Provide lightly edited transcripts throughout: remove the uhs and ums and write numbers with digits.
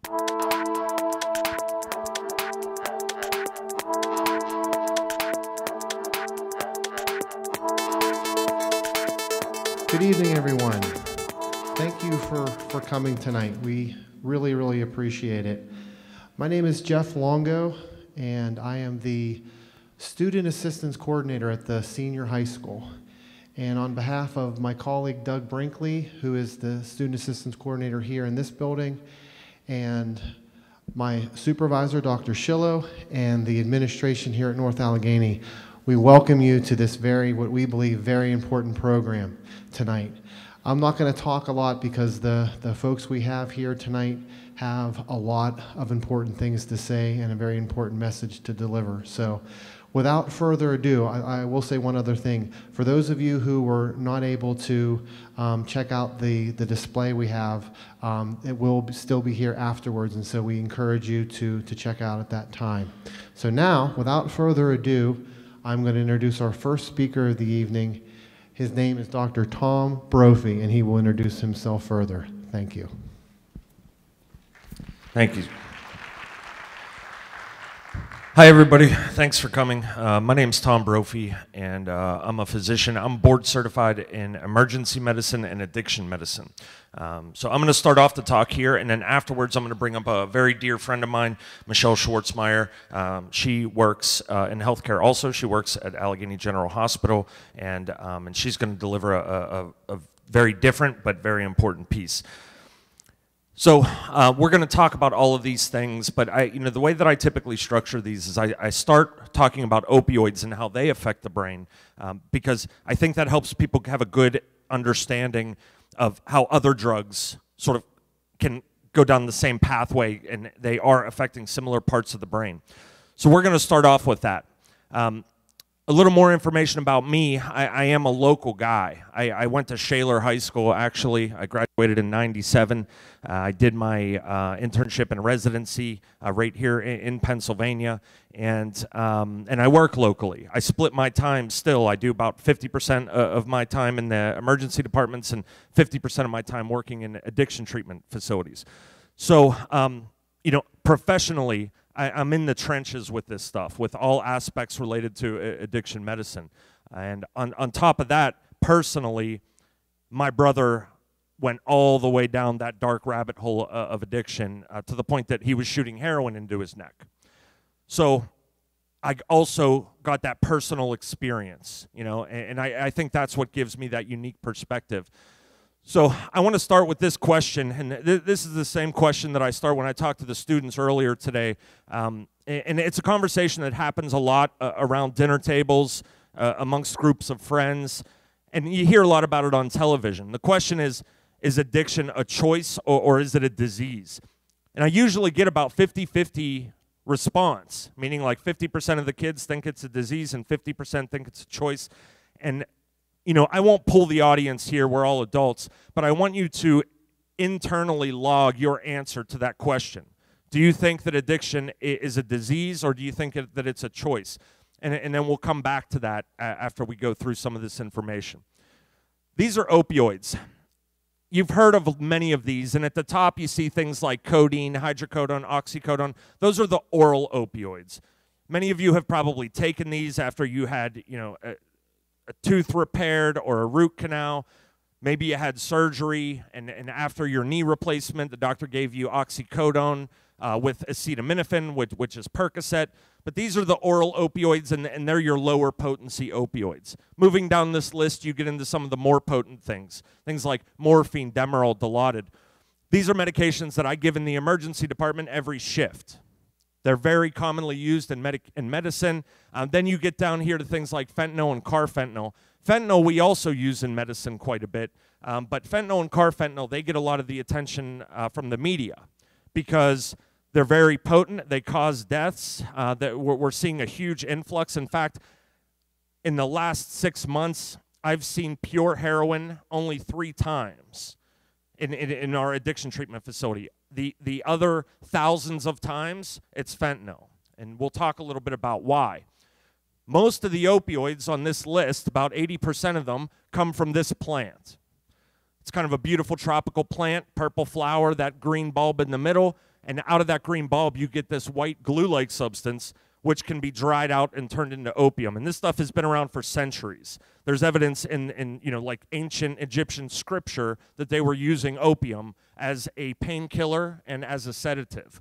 Good evening, everyone. Thank you for coming tonight. We really appreciate it. My name is Jeff Longo, and I am the Student Assistance Coordinator at the senior high school. And on behalf of my colleague Doug Brinkley, who is the Student Assistance Coordinator here in this building, and my supervisor, Dr. Shillo, and the administration here at North Allegheny, we welcome you to this what we believe, very important program tonight. I'm not going to talk a lot because the folks we have here tonight have a lot of important things to say and a very important message to deliver. So without further ado, I will say one other thing. For those of you who were not able to check out the display we have, it will still be here afterwards, and so we encourage you to check out at that time. So now, without further ado, I'm going to introduce our first speaker of the evening. His name is Dr. Tom Brophy, and he will introduce himself further. Thank you. Thank you. Hi, everybody. Thanks for coming. My name's Tom Brophy, and I'm a physician. I'm board certified in emergency medicine and addiction medicine. So I'm going to start off the talk here, and then afterwards I'm going to bring up a very dear friend of mine, Michele Schwartzmeyer. She works in healthcare also. She works at Allegheny General Hospital, and she's going to deliver a very different but very important piece. So we're going to talk about all of these things, but the way that I typically structure these is I start talking about opioids and how they affect the brain, because I think that helps people have a good understanding of how other drugs sort of can go down the same pathway, and they are affecting similar parts of the brain. So we're going to start off with that. A little more information about me. I am a local guy. I went to Shaler High School, actually. I graduated in '97. I did my internship and residency right here in Pennsylvania, and I work locally. I split my time still. I do about 50% of my time in the emergency departments and 50% of my time working in addiction treatment facilities. So, professionally, I'm in the trenches with this stuff, with all aspects related to addiction medicine. And on top of that, personally, my brother went all the way down that dark rabbit hole of addiction to the point that he was shooting heroin into his neck. So I also got that personal experience, and I think that's what gives me that unique perspective. So I want to start with this question, and this is the same question that I start when I talked to the students earlier today. And it's a conversation that happens a lot around dinner tables, amongst groups of friends, and you hear a lot about it on television. The question is addiction a choice or is it a disease? And I usually get about 50-50 response, meaning like 50% of the kids think it's a disease and 50% think it's a choice. And I won't pull the audience here, we're all adults, but I want you to internally log your answer to that question. Do you think that addiction is a disease, or do you think that it's a choice? And then we'll come back to that after we go through some of this information. These are opioids. You've heard of many of these, and at the top you see things like codeine, hydrocodone, oxycodone. Those are the oral opioids. Many of you have probably taken these after you had, a tooth repaired or a root canal. Maybe you had surgery, and after your knee replacement, the doctor gave you oxycodone with acetaminophen, which is Percocet. But these are the oral opioids, and they're your lower potency opioids. Moving down this list, you get into some of the more potent things like morphine, Demerol, Dilaudid. These are medications that I give in the emergency department every shift. They're very commonly used in medicine. Then you get down here to things like fentanyl and carfentanyl. Fentanyl we also use in medicine quite a bit, but fentanyl and carfentanyl, they get a lot of the attention from the media because they're very potent. They cause deaths. We're seeing a huge influx. In fact, in the last 6 months, I've seen pure heroin only 3 times in our addiction treatment facility. The other thousands of times, it's fentanyl. And we'll talk a little bit about why. Most of the opioids on this list, about 80% of them, come from this plant. It's kind of a beautiful tropical plant, purple flower, that green bulb in the middle, and out of that green bulb you get this white glue-like substance which can be dried out and turned into opium. And this stuff has been around for centuries. There's evidence in like ancient Egyptian scripture that they were using opium as a painkiller and as a sedative.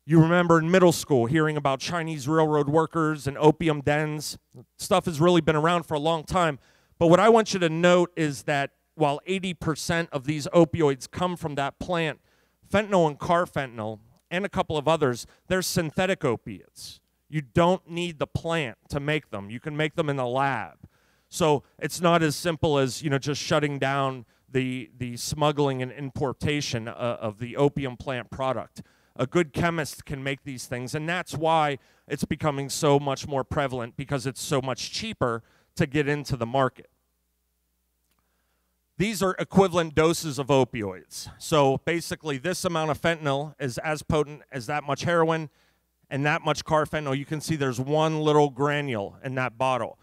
You remember in middle school hearing about Chinese railroad workers and opium dens. Stuff has really been around for a long time. But what I want you to note is that while 80% of these opioids come from that plant, fentanyl and carfentanil and a couple of others, they're synthetic opiates. You don't need the plant to make them. You can make them in the lab. So it's not as simple as, just shutting down the smuggling and importation of the opium plant product. A good chemist can make these things, and that's why it's becoming so much more prevalent, because it's so much cheaper to get into the market. These are equivalent doses of opioids. So basically, this amount of fentanyl is as potent as that much heroin and that much carfentanil. You can see there's one little granule in that bottle.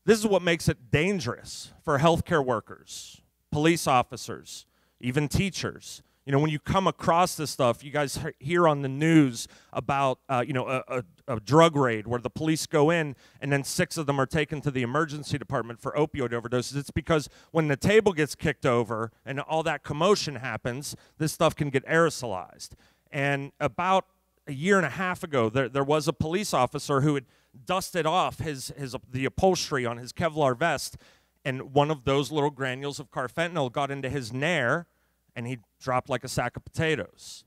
This is what makes it dangerous for healthcare workers, police officers, even teachers. When you come across this stuff, you guys hear on the news about, a drug raid where the police go in and then 6 of them are taken to the emergency department for opioid overdoses. It's because when the table gets kicked over and all that commotion happens, this stuff can get aerosolized. And about a year and a half ago, there was a police officer who had dusted off the upholstery on his Kevlar vest, and one of those little granules of carfentanil got into his nair, and he dropped like a sack of potatoes.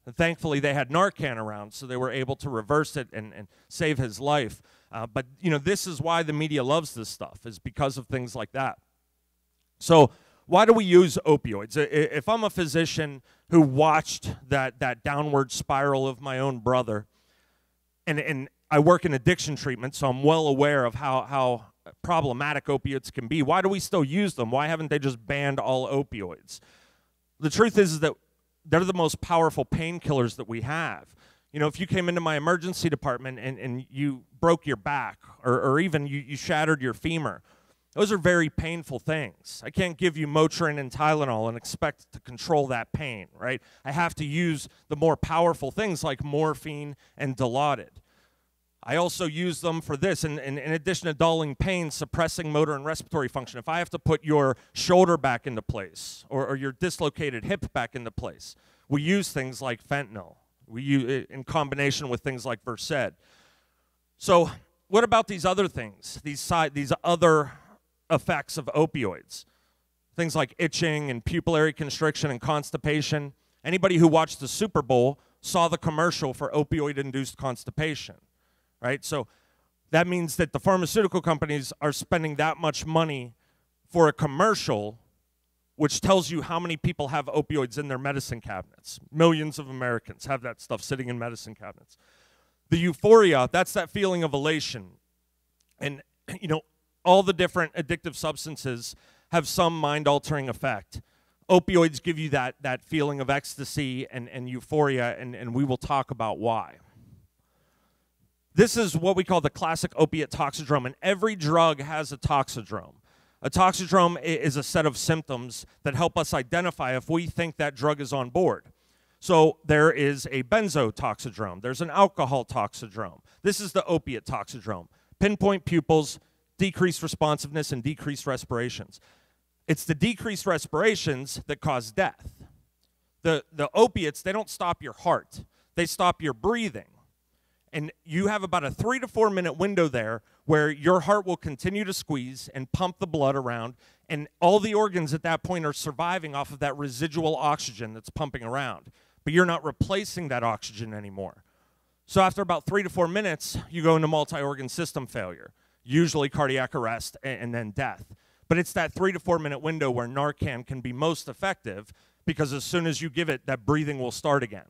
And thankfully, they had Narcan around, so they were able to reverse it and save his life. But this is why the media loves this stuff, is because of things like that. So why do we use opioids? If I'm a physician who watched that downward spiral of my own brother, and I work in addiction treatment, so I'm well aware of how problematic opiates can be, why do we still use them? Why haven't they just banned all opioids? The truth is that they're the most powerful painkillers that we have. If you came into my emergency department and you broke your back, or even you shattered your femur, those are very painful things. I can't give you Motrin and Tylenol and expect to control that pain, right? I have to use the more powerful things like morphine and Dilaudid. I also use them for this, in addition to dulling pain, suppressing motor and respiratory function. If I have to put your shoulder back into place or your dislocated hip back into place, we use things like fentanyl. We use it in combination with things like Versed. So what about these other things, these other effects of opioids? Things like itching and pupillary constriction and constipation. Anybody who watched the Super Bowl saw the commercial for opioid-induced constipation. Right? So that means that the pharmaceutical companies are spending that much money for a commercial which tells you how many people have opioids in their medicine cabinets. Millions of Americans have that stuff sitting in medicine cabinets. The euphoria, that's that feeling of elation. And, all the different addictive substances have some mind-altering effect. Opioids give you that feeling of ecstasy and euphoria, and we will talk about why. This is what we call the classic opiate toxidrome, and every drug has a toxidrome. A toxidrome is a set of symptoms that help us identify if we think that drug is on board. So there is a benzotoxidrome. There's an alcohol toxidrome. This is the opiate toxidrome. Pinpoint pupils, decreased responsiveness, and decreased respirations. It's the decreased respirations that cause death. The opiates, they don't stop your heart. They stop your breathing. And you have about a 3 to 4 minute window there where your heart will continue to squeeze and pump the blood around, and all the organs at that point are surviving off of that residual oxygen that's pumping around. But you're not replacing that oxygen anymore. So after about 3 to 4 minutes, you go into multi-organ system failure, usually cardiac arrest and then death. But it's that 3 to 4 minute window where Narcan can be most effective, because as soon as you give it, that breathing will start again.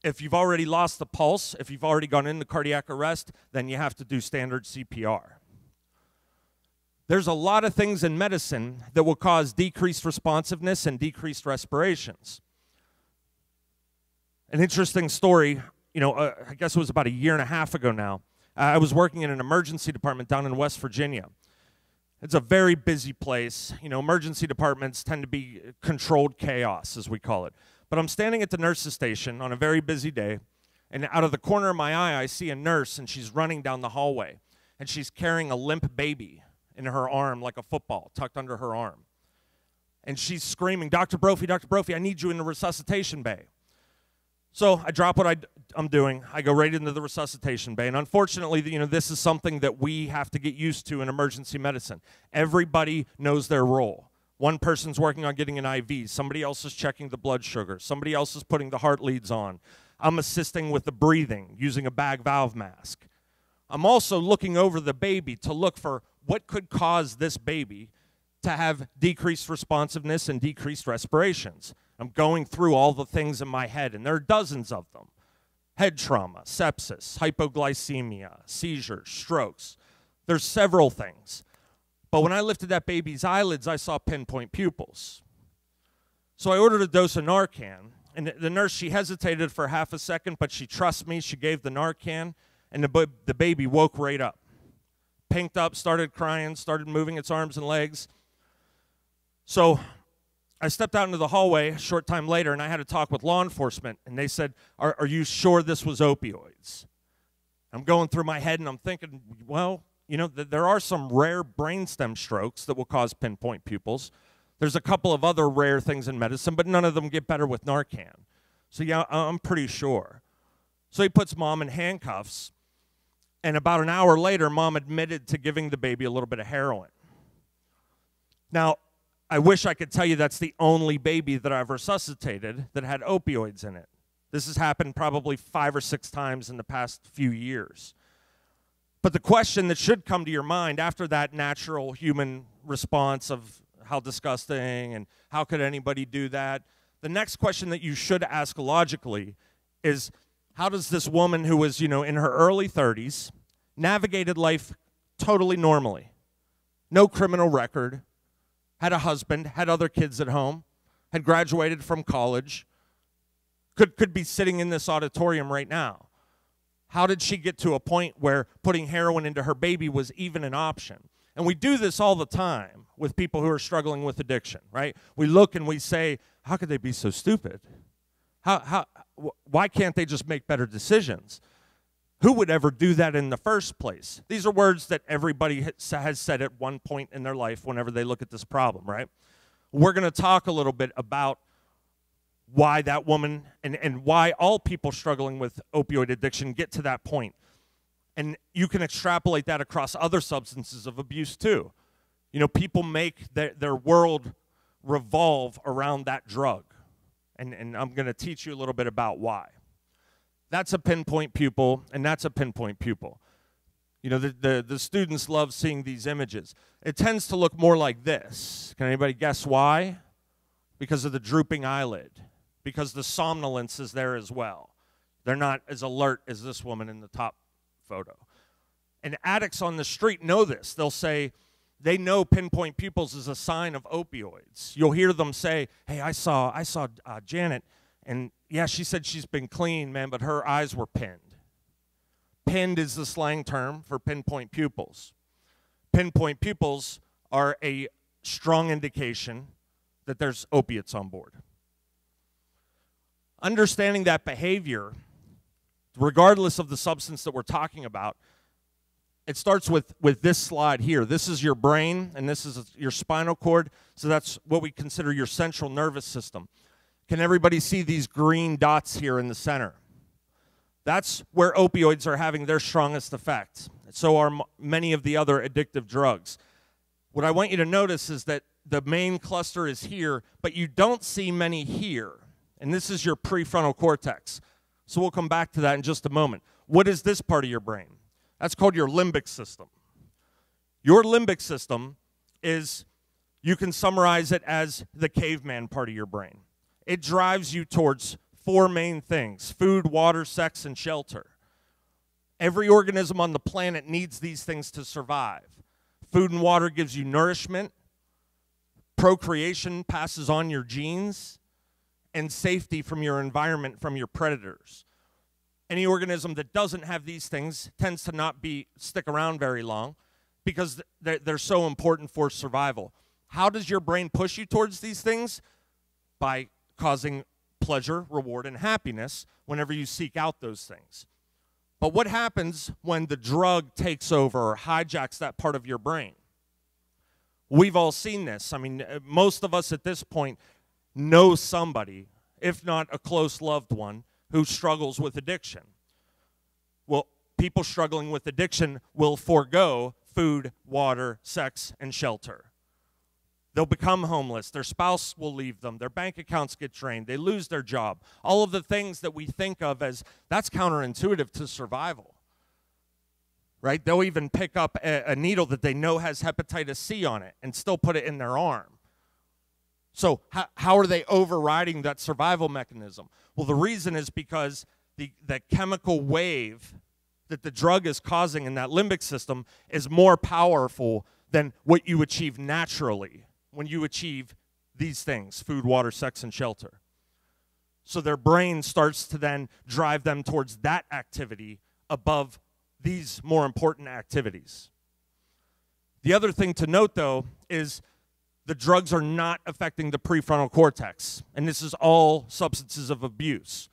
If you've already lost the pulse, if you've already gone into cardiac arrest, then you have to do standard CPR. There's a lot of things in medicine that will cause decreased responsiveness and decreased respirations. An interesting story, I guess it was about a year and a half ago now. I was working in an emergency department down in West Virginia. It's a very busy place. You know, emergency departments tend to be controlled chaos, as we call it. But I'm standing at the nurse's station on a very busy day, and out of the corner of my eye, I see a nurse, and she's running down the hallway, and she's carrying a limp baby in her arm like a football tucked under her arm. And she's screaming, Dr. Brophy, I need you in the resuscitation bay. So I drop what I'm doing. I go right into the resuscitation bay. And unfortunately, you know, this is something that we have to get used to in emergency medicine. Everybody knows their role. One person's working on getting an IV. Somebody else is checking the blood sugar. Somebody else is putting the heart leads on. I'm assisting with the breathing using a bag valve mask. I'm also looking over the baby to look for what could cause this baby to have decreased responsiveness and decreased respirations. I'm going through all the things in my head, and there are dozens of them. Head trauma, sepsis, hypoglycemia, seizures, strokes. There's several things. But when I lifted that baby's eyelids, I saw pinpoint pupils. So I ordered a dose of Narcan, and the nurse, she hesitated for half a second, but she trusts me. She gave the Narcan, and the baby woke right up. Pinked up, started crying, started moving its arms and legs. So I stepped out into the hallway a short time later, and I had a talk with law enforcement, and they said, are you sure this was opioids? I'm going through my head, and I'm thinking, well, you know, there are some rare brainstem strokes that will cause pinpoint pupils. There's a couple of other rare things in medicine, but none of them get better with Narcan. So, yeah, I'm pretty sure. So he puts Mom in handcuffs, and about an hour later, Mom admitted to giving the baby a little bit of heroin. Now, I wish I could tell you that's the only baby that I've resuscitated that had opioids in it. This has happened probably 5 or 6 times in the past few years. But the question that should come to your mind after that natural human response of how disgusting and how could anybody do that, the next question that you should ask logically is, how does this woman who was, you know, in her early 30s, navigated life totally normally, no criminal record, had a husband, had other kids at home, had graduated from college, could be sitting in this auditorium right now. How did she get to a point where putting heroin into her baby was even an option? And we do this all the time with people who are struggling with addiction, right? We look and we say, how could they be so stupid? Why can't they just make better decisions? Who would ever do that in the first place? These are words that everybody has said at one point in their life whenever they look at this problem, right? We're going to talk a little bit about why that woman and why all people struggling with opioid addiction get to that point. And you can extrapolate that across other substances of abuse too. You know, people make their world revolve around that drug. And I'm going to teach you a little bit about why. That's a pinpoint pupil, and that's a pinpoint pupil. You know, the students love seeing these images. It tends to look more like this. Can anybody guess why? Because of the drooping eyelid. Because the somnolence is there as well. They're not as alert as this woman in the top photo. And addicts on the street know this. They'll say, they know pinpoint pupils is a sign of opioids. You'll hear them say, hey, I saw Janet, and yeah, she said she's been clean, man, but her eyes were pinned. Pinned is the slang term for pinpoint pupils. Pinpoint pupils are a strong indication that there's opiates on board. Understanding that behavior, regardless of the substance that we're talking about, it starts with this slide here. This is your brain, and this is your spinal cord, so that's what we consider your central nervous system. Can everybody see these green dots here in the center? That's where opioids are having their strongest effect. So are many of the other addictive drugs. What I want you to notice is that the main cluster is here, but you don't see many here. And this is your prefrontal cortex. So we'll come back to that in just a moment. What is this part of your brain? That's called your limbic system. Your limbic system is, you can summarize it as the caveman part of your brain. It drives you towards 4 main things: food, water, sex, and shelter. Every organism on the planet needs these things to survive. Food and water gives you nourishment. Procreation passes on your genes. And safety from your environment, from your predators. Any organism that doesn't have these things tends to not stick around very long. because they're so important for survival. How does your brain push you towards these things? By causing pleasure, reward, and happiness whenever you seek out those things. But what happens when the drug takes over or hijacks that part of your brain? We've all seen this. I mean, most of us at this point know somebody, if not a close loved one, who struggles with addiction. Well, people struggling with addiction will forego food, water, sex, and shelter. They'll become homeless. Their spouse will leave them. Their bank accounts get drained. They lose their job. All of the things that we think of as, that's counterintuitive to survival, right? They'll even pick up a needle that they know has hepatitis C on it and still put it in their arm. So how are they overriding that survival mechanism? Well, the reason is because the chemical wave that the drug is causing in that limbic system is more powerful than what you achieve naturally when you achieve these things: food, water, sex, and shelter. So their brain starts to then drive them towards that activity above these more important activities. The other thing to note, though, is the drugs are not affecting the prefrontal cortex, and this is all substances of abuse.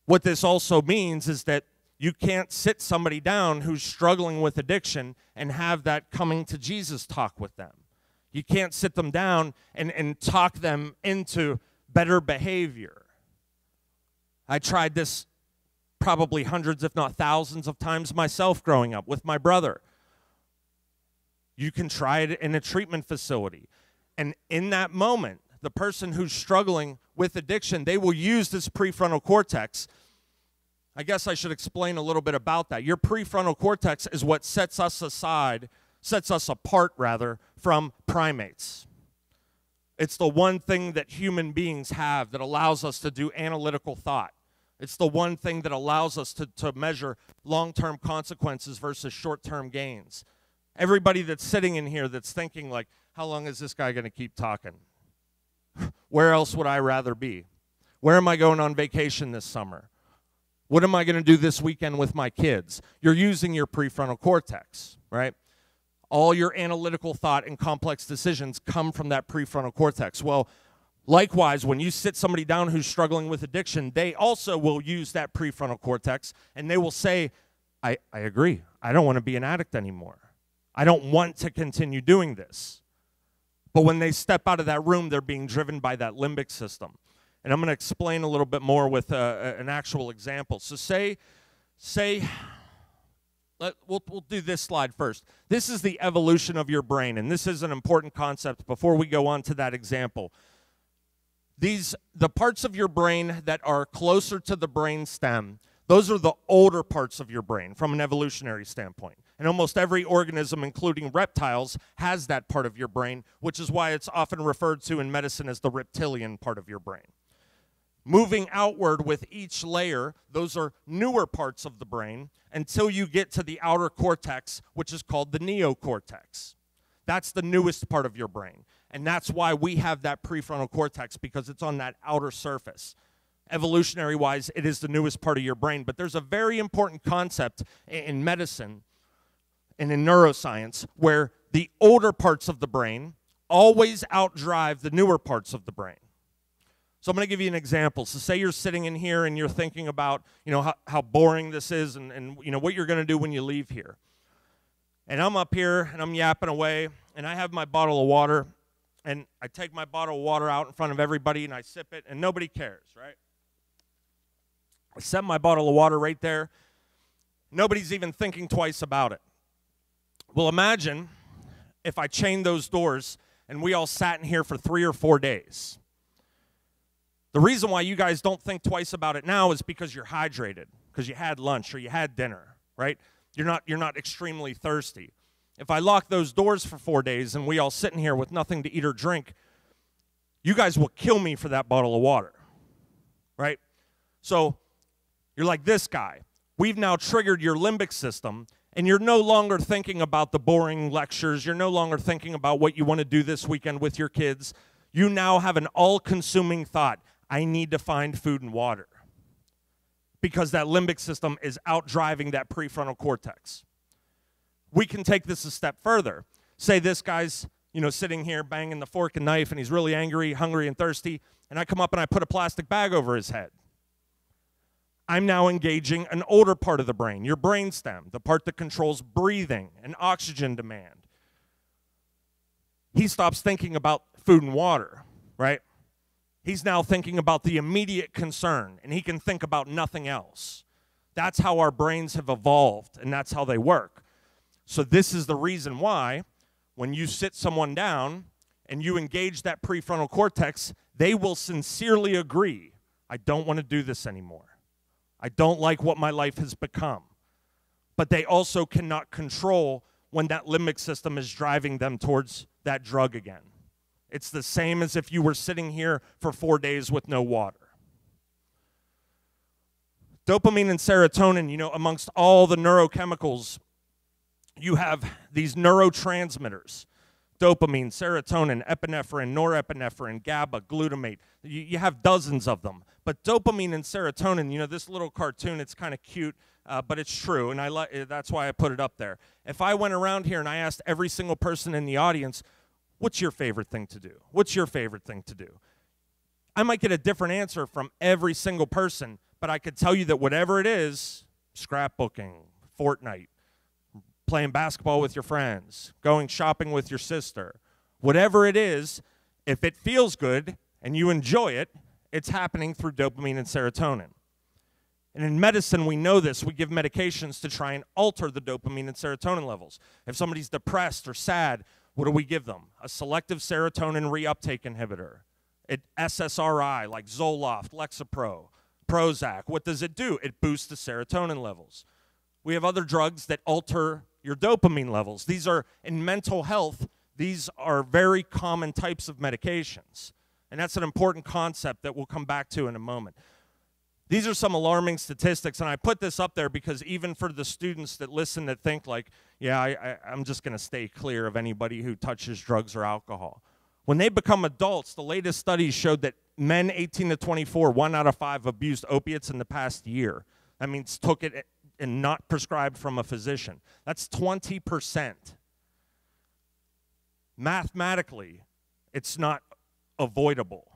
What this also means is that you can't sit somebody down who's struggling with addiction and have that coming to Jesus talk with them. You can't sit them down and talk them into better behavior. I tried this probably hundreds, if not thousands of times myself growing up with my brother. You can try it in a treatment facility. And in that moment, the person who's struggling with addiction, they will use this prefrontal cortex. I guess I should explain a little bit about that. Your prefrontal cortex is what sets us apart from primates. It's the one thing that human beings have that allows us to do analytical thought. It's the one thing that allows us to measure long-term consequences versus short-term gains. Everybody that's sitting in here that's thinking like, how long is this guy going to keep talking? Where else would I rather be? Where am I going on vacation this summer? What am I going to do this weekend with my kids? You're using your prefrontal cortex, right? All your analytical thought and complex decisions come from that prefrontal cortex. Well, likewise, when you sit somebody down who's struggling with addiction, they also will use that prefrontal cortex, and they will say, I agree. I don't want to be an addict anymore. I don't want to continue doing this. But when they step out of that room, they're being driven by that limbic system. And I'm going to explain a little bit more with an actual example. So we'll do this slide first. This is the evolution of your brain, and this is an important concept before we go on to that example. The parts of your brain that are closer to the brain stem, those are the older parts of your brain from an evolutionary standpoint. And almost every organism, including reptiles, has that part of your brain, which is why it's often referred to in medicine as the reptilian part of your brain. Moving outward with each layer, those are newer parts of the brain until you get to the outer cortex, which is called the neocortex. That's the newest part of your brain. And that's why we have that prefrontal cortex, because it's on that outer surface. Evolutionary-wise, it is the newest part of your brain. But there's a very important concept in medicine and in neuroscience where the older parts of the brain always outdrive the newer parts of the brain. So I'm going to give you an example. So say you're sitting in here and you're thinking about, how boring this is and what you're going to do when you leave here. And I'm up here and I'm yapping away and I have my bottle of water and I take my bottle of water out in front of everybody and I sip it and nobody cares, right? I set my bottle of water right there. Nobody's even thinking twice about it. Well, imagine if I chained those doors and we all sat in here for 3 or 4 days. The reason why you guys don't think twice about it now is because you're hydrated, because you had lunch or you had dinner, right? You're not extremely thirsty. If I lock those doors for 4 days and we all sitting here with nothing to eat or drink, you guys will kill me for that bottle of water, right? So you're like this guy. We've now triggered your limbic system, and you're no longer thinking about the boring lectures. You're no longer thinking about what you want to do this weekend with your kids. You now have an all-consuming thought. I need to find food and water, because that limbic system is outdriving that prefrontal cortex. We can take this a step further. Say this guy's, sitting here banging the fork and knife, and he's really angry, hungry, and thirsty, and I come up and I put a plastic bag over his head. I'm now engaging an older part of the brain, your brainstem, the part that controls breathing and oxygen demand. He stops thinking about food and water, right? He's now thinking about the immediate concern, and he can think about nothing else. That's how our brains have evolved, and that's how they work. So this is the reason why when you sit someone down and you engage that prefrontal cortex, they will sincerely agree, I don't want to do this anymore. I don't like what my life has become. But they also cannot control when that limbic system is driving them towards that drug again. It's the same as if you were sitting here for 4 days with no water. Dopamine and serotonin, amongst all the neurochemicals, you have these neurotransmitters. Dopamine, serotonin, epinephrine, norepinephrine, GABA, glutamate. You have dozens of them. But dopamine and serotonin, this little cartoon, it's kind of cute, but it's true, and that's why I put it up there. If I went around here and I asked every single person in the audience, what's your favorite thing to do? What's your favorite thing to do? I might get a different answer from every single person, but I could tell you that whatever it is, scrapbooking, Fortnite, playing basketball with your friends, going shopping with your sister, whatever it is, if it feels good and you enjoy it, it's happening through dopamine and serotonin. And in medicine, we know this. We give medications to try and alter the dopamine and serotonin levels. If somebody's depressed or sad, what do we give them? A selective serotonin reuptake inhibitor. SSRI, like Zoloft, Lexapro, Prozac. What does it do? It boosts the serotonin levels. We have other drugs that alter your dopamine levels. These are, in mental health, these are very common types of medications. And that's an important concept that we'll come back to in a moment. These are some alarming statistics, and I put this up there because even for the students that listen that think like, yeah, I'm just going to stay clear of anybody who touches drugs or alcohol. When they become adults, the latest studies showed that men 18 to 24, 1 out of 5 abused opiates in the past year. That means took it and not prescribed from a physician. That's 20%. Mathematically, it's not avoidable.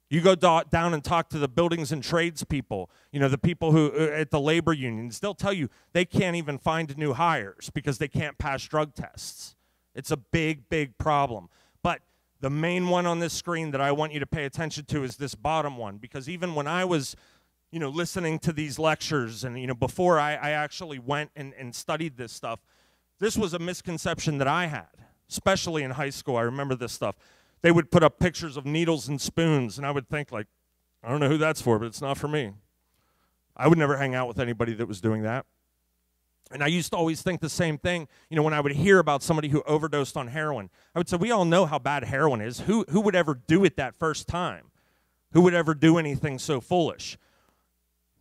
You go down and talk to the buildings and trades people, the people who at the labor unions, they'll tell you they can't even find new hires because they can't pass drug tests. It's a big, big problem. But the main one on this screen that I want you to pay attention to is this bottom one, because even when I was listening to these lectures and, before I actually went and studied this stuff, this was a misconception that I had, especially in high school. I remember this stuff. They would put up pictures of needles and spoons, and I would think, like, I don't know who that's for, but it's not for me. I would never hang out with anybody that was doing that. And I used to always think the same thing, when I would hear about somebody who overdosed on heroin. I would say, we all know how bad heroin is. Who would ever do it that first time? Who would ever do anything so foolish?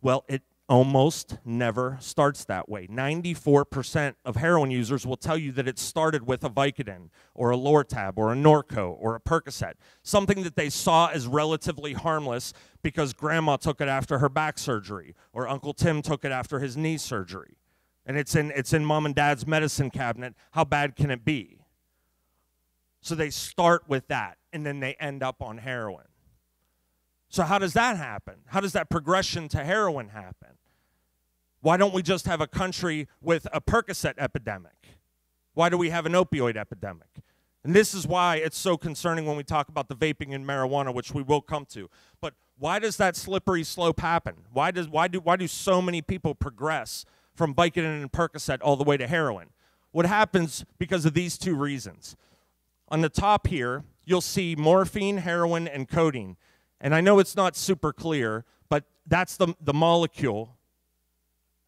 Well, it almost never starts that way. 94% of heroin users will tell you that it started with a Vicodin or a Lortab or a Norco or a Percocet, something that they saw as relatively harmless because grandma took it after her back surgery or Uncle Tim took it after his knee surgery. And it's in mom and dad's medicine cabinet. How bad can it be? So they start with that, and then they end up on heroin. So how does that happen? How does that progression to heroin happen? Why don't we just have a country with a Percocet epidemic? Why do we have an opioid epidemic? And this is why it's so concerning when we talk about the vaping and marijuana, which we will come to. But why does that slippery slope happen? Why do so many people progress from Vicodin and Percocet all the way to heroin? What happens because of these two reasons? On the top here, you'll see morphine, heroin, and codeine. And I know it's not super clear, but that's the molecule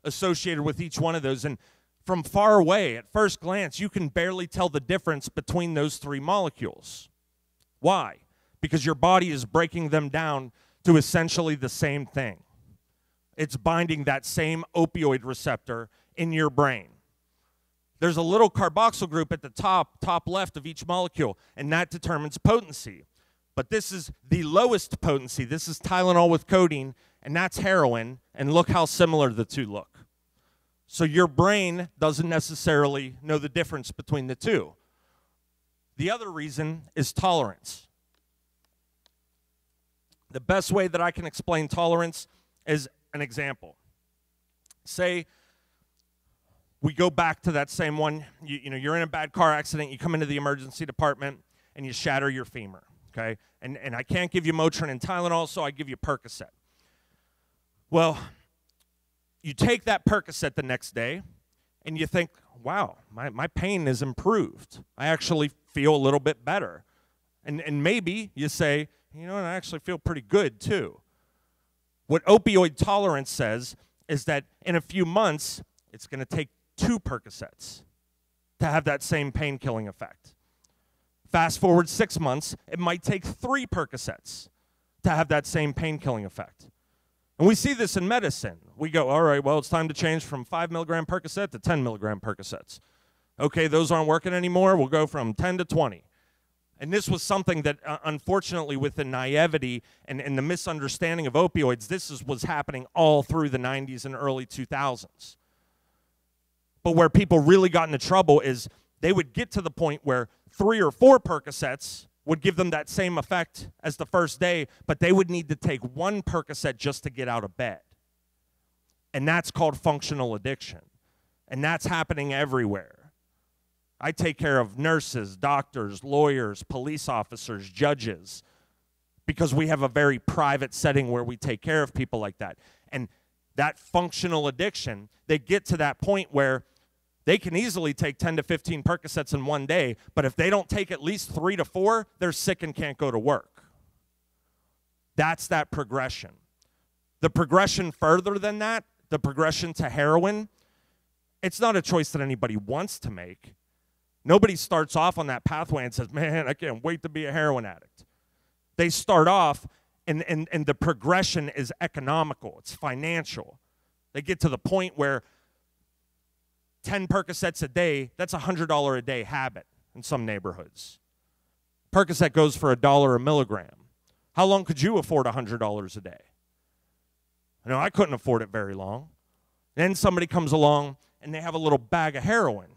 associated with each one of those. And from far away, at first glance, you can barely tell the difference between those three molecules. Why? Because your body is breaking them down to essentially the same thing. It's binding that same opioid receptor in your brain. There's a little carboxyl group at the top left of each molecule, and that determines potency. But this is the lowest potency. This is Tylenol with codeine, and that's heroin, and look how similar the two look. So your brain doesn't necessarily know the difference between the two. The other reason is tolerance. The best way that I can explain tolerance is an example. Say we go back to that same one. You're in a bad car accident. You come into the emergency department and you shatter your femur. Okay, and I can't give you Motrin and Tylenol, so I give you Percocet. Well, you take that Percocet the next day, and you think, wow, my pain is improved. I actually feel a little bit better. And maybe you say, you know what, I actually feel pretty good too. What opioid tolerance says is that in a few months, it's going to take 2 Percocets to have that same pain-killing effect. Fast forward 6 months, it might take 3 Percocets to have that same pain-killing effect. And we see this in medicine. We go, all right, well, it's time to change from 5 milligram Percocet to 10 milligram Percocets. Okay, those aren't working anymore. We'll go from 10 to 20. And this was something that, unfortunately, with the naivety and the misunderstanding of opioids, was happening all through the 90s and early 2000s. But where people really got into trouble is they would get to the point where 3 or 4 Percocets would give them that same effect as the first day, but they would need to take 1 Percocet just to get out of bed. And that's called functional addiction. And that's happening everywhere. I take care of nurses, doctors, lawyers, police officers, judges, because we have a very private setting where we take care of people like that. And that functional addiction, they get to that point where they can easily take 10 to 15 Percocets in one day, but if they don't take at least 3 to 4, they're sick and can't go to work. That's that progression. The progression further than that, the progression to heroin, it's not a choice that anybody wants to make. Nobody starts off on that pathway and says, man, I can't wait to be a heroin addict. They start off, and the progression is economical. It's financial. They get to the point where 10 Percocets a day, that's a $100 a day habit in some neighborhoods. Percocet goes for $1 a milligram. How long could you afford $100 a day? I couldn't afford it very long. Then somebody comes along and they have a little bag of heroin.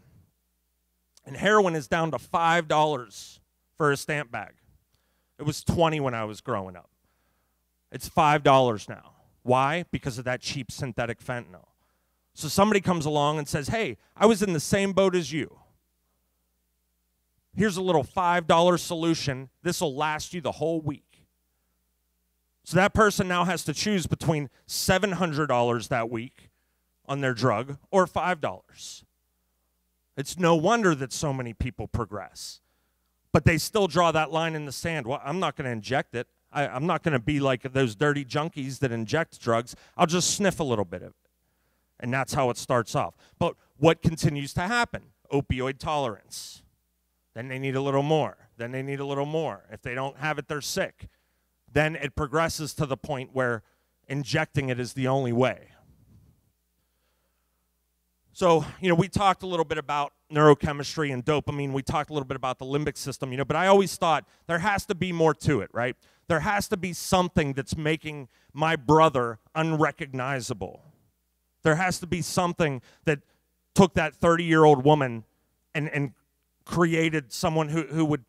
And heroin is down to $5 for a stamp bag. It was $20 when I was growing up. It's $5 now. Why? Because of that cheap synthetic fentanyl. So somebody comes along and says, hey, I was in the same boat as you. Here's a little $5 solution. This will last you the whole week. So that person now has to choose between $700 that week on their drug or $5. It's no wonder that so many people progress. But they still draw that line in the sand. Well, I'm not going to inject it. I'm not going to be like those dirty junkies that inject drugs. I'll just sniff a little bit of it. And that's how it starts off. But what continues to happen? Opioid tolerance. Then they need a little more. Then they need a little more. If they don't have it, they're sick. Then it progresses to the point where injecting it is the only way. So, we talked a little bit about neurochemistry and dopamine. We talked a little bit about the limbic system, but I always thought there has to be more to it, right? There has to be something that's making my brother unrecognizable. There has to be something that took that 30-year-old woman and created someone who would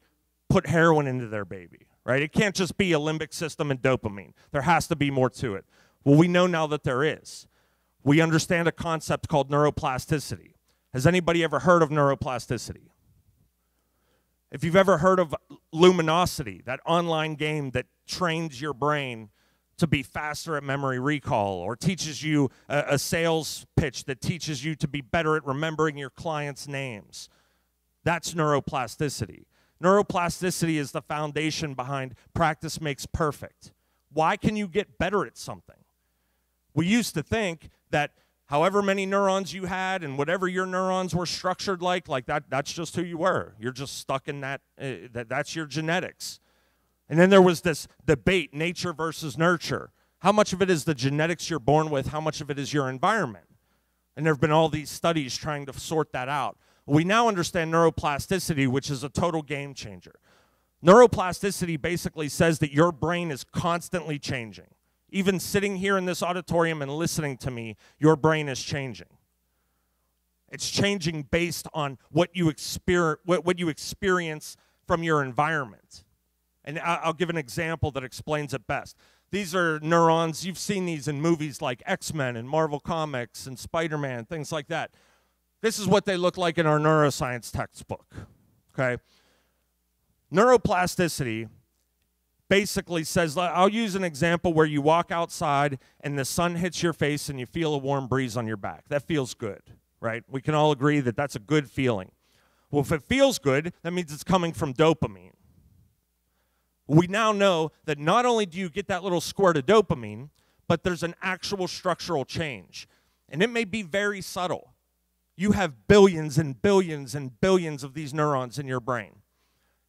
put heroin into their baby, right? It can't just be a limbic system and dopamine. There has to be more to it. Well, we know now that there is. We understand a concept called neuroplasticity. Has anybody ever heard of neuroplasticity? If you've ever heard of Luminosity, that online game that trains your brain to be faster at memory recall, or teaches you a sales pitch that teaches you to be better at remembering your clients' names. That's neuroplasticity. Neuroplasticity is the foundation behind practice makes perfect. Why can you get better at something? We used to think that however many neurons you had and whatever your neurons were structured like that's just who you were. You're just stuck in that's your genetics. And then there was this debate, nature versus nurture. How much of it is the genetics you're born with? How much of it is your environment? And there have been all these studies trying to sort that out. We now understand neuroplasticity, which is a total game changer. Neuroplasticity basically says that your brain is constantly changing. Even sitting here in this auditorium and listening to me, your brain is changing. It's changing based on what you experience from your environment. And I'll give an example that explains it best. These are neurons. You've seen these in movies like X-Men and Marvel Comics and Spider-Man, things like that. This is what they look like in our neuroscience textbook, okay? Neuroplasticity basically says, I'll use an example where you walk outside and the sun hits your face and you feel a warm breeze on your back. That feels good, right? We can all agree that that's a good feeling. Well, if it feels good, that means it's coming from dopamine. We now know that not only do you get that little squirt of dopamine, but there's an actual structural change. And it may be very subtle. You have billions and billions and billions of these neurons in your brain.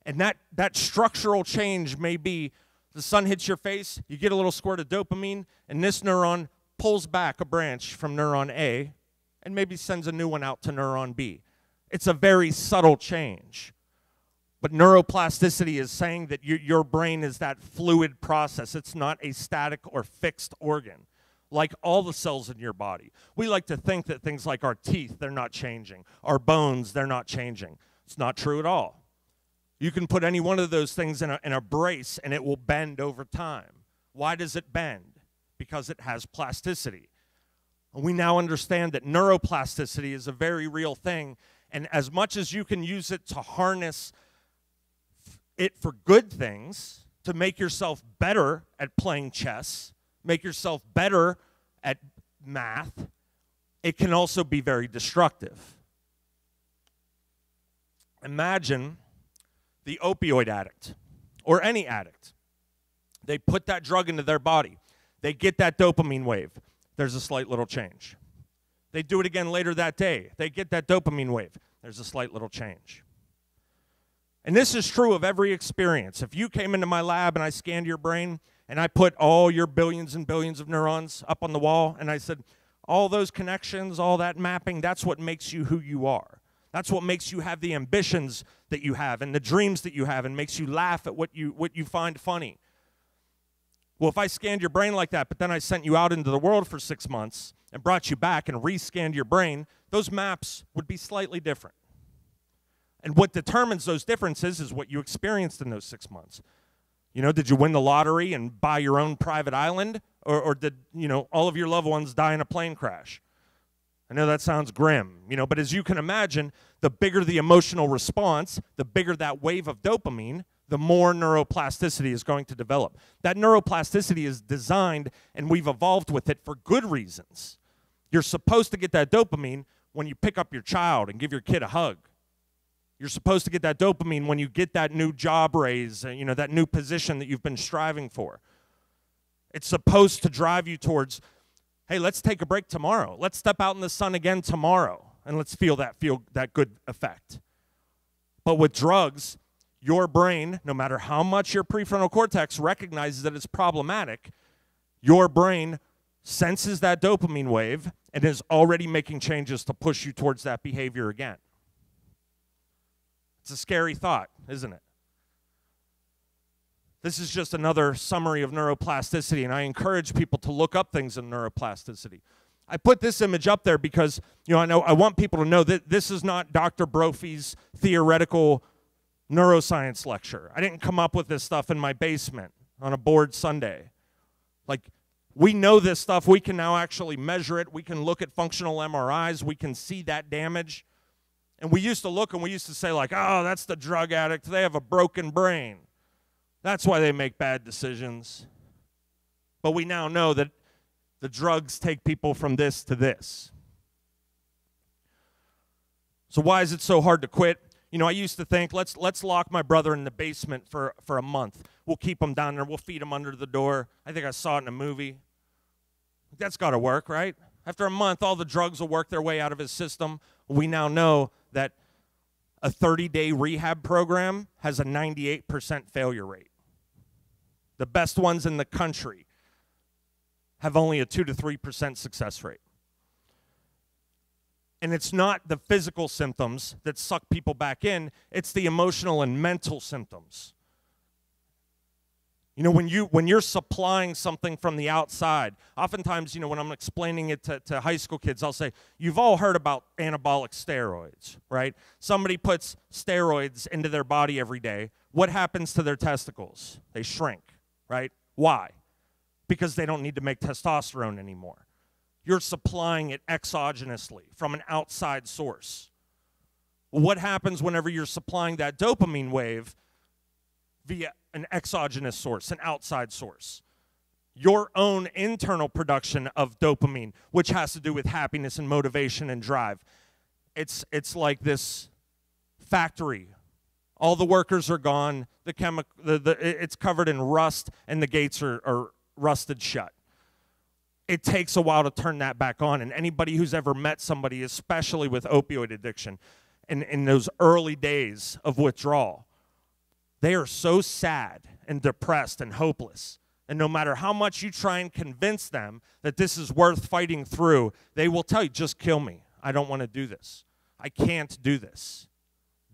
And that structural change may be the sun hits your face, you get a little squirt of dopamine, and this neuron pulls back a branch from neuron A and maybe sends a new one out to neuron B. It's a very subtle change. But neuroplasticity is saying that your brain is that fluid process. It's not a static or fixed organ, like all the cells in your body. We like to think that things like our teeth, they're not changing. Our bones, they're not changing. It's not true at all. You can put any one of those things in a brace and it will bend over time. Why does it bend? Because it has plasticity. And we now understand that neuroplasticity is a very real thing. And as much as you can use it to harness it for good things, to make yourself better at playing chess, make yourself better at math, it can also be very destructive. Imagine the opioid addict, or any addict. They put that drug into their body. They get that dopamine wave. There's a slight little change. They do it again later that day. They get that dopamine wave. There's a slight little change. And this is true of every experience. If you came into my lab and I scanned your brain and I put all your billions and billions of neurons up on the wall and I said, all those connections, all that mapping, that's what makes you who you are. That's what makes you have the ambitions that you have and the dreams that you have and makes you laugh at what you find funny. Well, if I scanned your brain like that, but then I sent you out into the world for 6 months and brought you back and rescanned your brain, those maps would be slightly different. And what determines those differences is what you experienced in those 6 months. You know, did you win the lottery and buy your own private island? Or did, you know, all of your loved ones die in a plane crash? I know that sounds grim, you know, but as you can imagine, the bigger the emotional response, the bigger that wave of dopamine, the more neuroplasticity is going to develop. That neuroplasticity is designed, and we've evolved with it for good reasons. You're supposed to get that dopamine when you pick up your child and give your kid a hug. You're supposed to get that dopamine when you get that new job raise, you know, that new position that you've been striving for. It's supposed to drive you towards, hey, let's take a break tomorrow. Let's step out in the sun again tomorrow, and let's feel that good effect. But with drugs, your brain, no matter how much your prefrontal cortex recognizes that it's problematic, your brain senses that dopamine wave and is already making changes to push you towards that behavior again. It's a scary thought, isn't it? This is just another summary of neuroplasticity, and I encourage people to look up things in neuroplasticity. I put this image up there because, you know, I want people to know that this is not Dr. Brophy's theoretical neuroscience lecture. I didn't come up with this stuff in my basement on a bored Sunday. Like, we know this stuff. We can now actually measure it. We can look at functional MRIs. We can see that damage. And we used to look and we used to say, like, oh, that's the drug addict. They have a broken brain. That's why they make bad decisions. But we now know that the drugs take people from this to this. So why is it so hard to quit? You know, I used to think, let's lock my brother in the basement for a month. We'll keep him down there. We'll feed him under the door. I think I saw it in a movie. That's got to work, right? After a month, all the drugs will work their way out of his system. We now know that a 30-day rehab program has a 98% failure rate. The best ones in the country have only a 2 to 3% success rate. And it's not the physical symptoms that suck people back in, it's the emotional and mental symptoms. You know, when you're supplying something from the outside, oftentimes, you know, when I'm explaining it to high school kids, I'll say, you've all heard about anabolic steroids, right? Somebody puts steroids into their body every day. What happens to their testicles? They shrink, right? Why? Because they don't need to make testosterone anymore. You're supplying it exogenously from an outside source. Well, what happens whenever you're supplying that dopamine wave via an exogenous source, an outside source? Your own internal production of dopamine, which has to do with happiness and motivation and drive. It's like this factory. All the workers are gone. It's covered in rust, and the gates are rusted shut. It takes a while to turn that back on. And anybody who's ever met somebody, especially with opioid addiction, in those early days of withdrawal, they are so sad and depressed and hopeless. And no matter how much you try and convince them that this is worth fighting through, they will tell you, just kill me. I don't want to do this. I can't do this.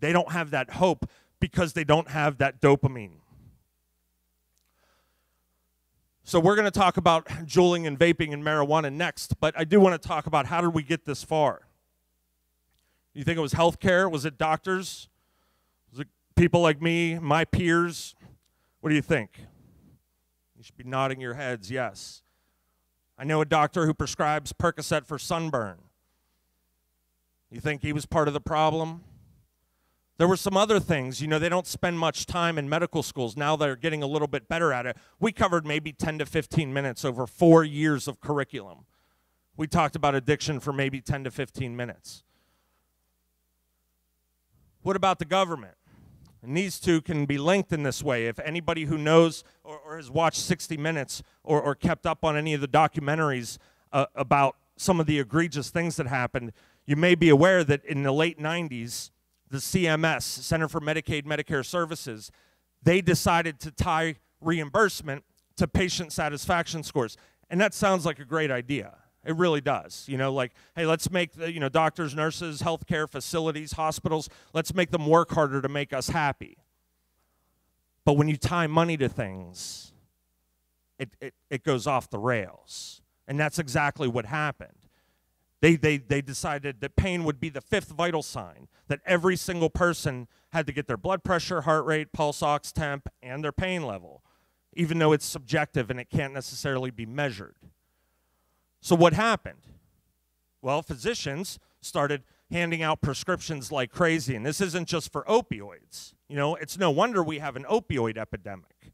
They don't have that hope because they don't have that dopamine. So we're going to talk about juuling and vaping and marijuana next, but I do want to talk about how did we get this far? You think it was healthcare? Was it doctors? Was it people like me, my peers? What do you think? You should be nodding your heads, yes. I know a doctor who prescribes Percocet for sunburn. You think he was part of the problem? There were some other things. You know, they don't spend much time in medical schools. Now they're getting a little bit better at it. We covered maybe 10 to 15 minutes over 4 years of curriculum. We talked about addiction for maybe 10 to 15 minutes. What about the government? And these two can be linked in this way. If anybody who knows or has watched 60 Minutes or kept up on any of the documentaries about some of the egregious things that happened, you may be aware that in the late 90s, the CMS, Center for Medicaid Medicare Services, they decided to tie reimbursement to patient satisfaction scores. And that sounds like a great idea. It really does. You know, like, hey, let's make the, you know, doctors, nurses, healthcare facilities, hospitals, let's make them work harder to make us happy. But when you tie money to things, it goes off the rails. And that's exactly what happened. They decided that pain would be the fifth vital sign, that every single person had to get their blood pressure, heart rate, pulse ox temp, and their pain level, even though it's subjective and it can't necessarily be measured. So what happened? Well, physicians started handing out prescriptions like crazy, and this isn't just for opioids. You know, it's no wonder we have an opioid epidemic.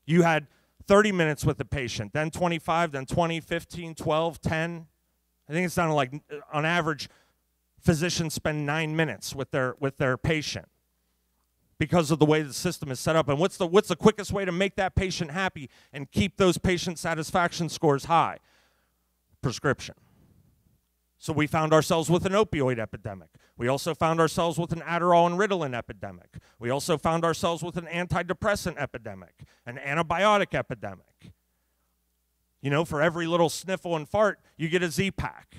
You had 30 minutes with the patient, then 25, then 20, 15, 12, 10. I think it's down to like, on average, physicians spend 9 minutes with their patient because of the way the system is set up. And what's the quickest way to make that patient happy and keep those patient satisfaction scores high? Prescription. So we found ourselves with an opioid epidemic. We also found ourselves with an Adderall and Ritalin epidemic. We also found ourselves with an antidepressant epidemic, an antibiotic epidemic. You know, for every little sniffle and fart, you get a Z-Pack.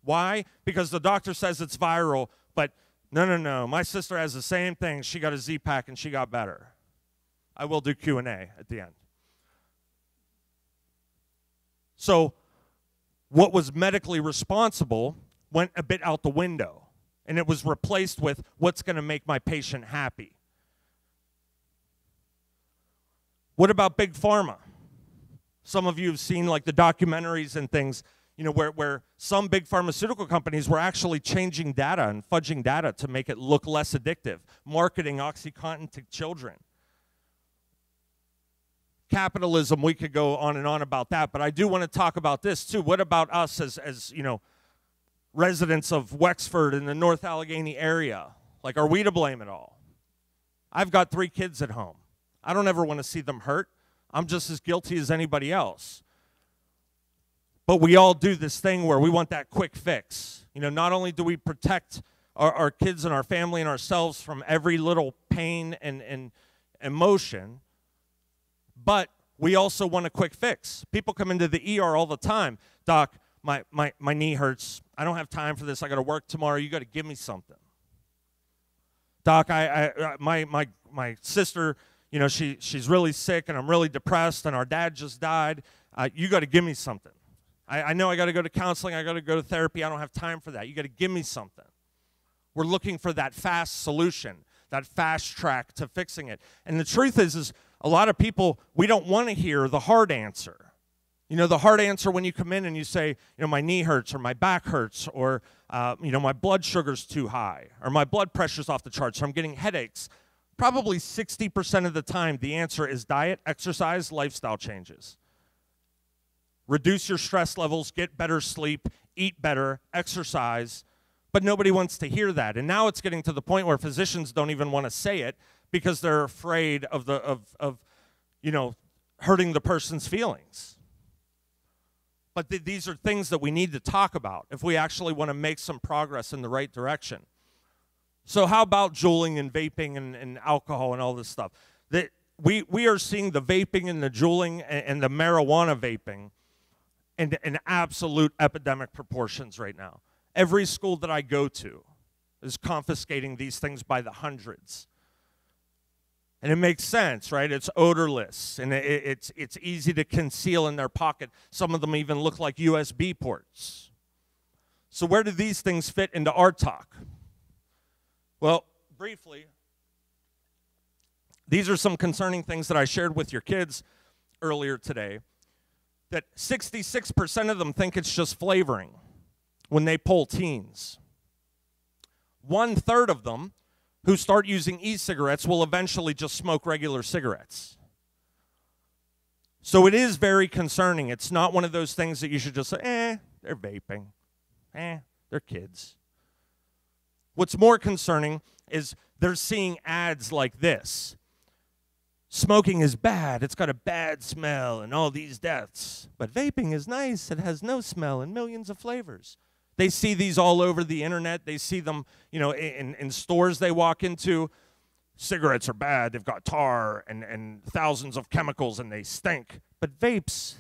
Why? Because the doctor says it's viral, but no, my sister has the same thing. She got a Z-Pack and she got better. I will do Q&A at the end. So what was medically responsible went a bit out the window, and it was replaced with what's going to make my patient happy. What about Big Pharma? Some of you have seen like the documentaries and things, you know, where some big pharmaceutical companies were actually changing data and fudging data to make it look less addictive, marketing OxyContin to children. Capitalism, we could go on and on about that, but I do want to talk about this too. What about us as you know, residents of Wexford in the North Allegheny area? Like, are we to blame at all? I've got 3 kids at home. I don't ever want to see them hurt. I'm just as guilty as anybody else. But we all do this thing where we want that quick fix. You know, not only do we protect our kids and our family and ourselves from every little pain and emotion, but we also want a quick fix. People come into the ER all the time. Doc, my knee hurts. I don't have time for this. I got to work tomorrow. You got to give me something. Doc, my sister, you know, she's really sick and I'm really depressed and our dad just died. You got to give me something. I know I got to go to counseling. I got to go to therapy. I don't have time for that. You got to give me something. We're looking for that fast solution, that fast track to fixing it. And the truth is a lot of people, we don't want to hear the hard answer. You know, the hard answer when you come in and you say, you know, my knee hurts or my back hurts or, you know, my blood sugar's too high or my blood pressure's off the charts or I'm getting headaches. Probably 60% of the time, the answer is diet, exercise, lifestyle changes. Reduce your stress levels, get better sleep, eat better, exercise. But nobody wants to hear that. And now it's getting to the point where physicians don't even want to say it because they're afraid of you know, hurting the person's feelings. But these are things that we need to talk about if we actually want to make some progress in the right direction. So how about juuling and vaping and alcohol and all this stuff? We are seeing the vaping and the juuling and the marijuana vaping in absolute epidemic proportions right now. Every school that I go to is confiscating these things by the hundreds. And it makes sense, right? It's odorless, and it's easy to conceal in their pocket. Some of them even look like USB ports. So where do these things fit into our talk? Well, briefly, these are some concerning things that I shared with your kids earlier today, that 66% of them think it's just flavoring when they poll teens. 1/3 of them who start using e-cigarettes will eventually just smoke regular cigarettes. So it is very concerning. It's not one of those things that you should just say, they're vaping. They're kids. What's more concerning is they're seeing ads like this. Smoking is bad. It's got a bad smell and all these deaths. But vaping is nice. It has no smell and millions of flavors. They see these all over the internet. They see them, you know, in stores they walk into. Cigarettes are bad. They've got tar and thousands of chemicals and they stink. But vapes,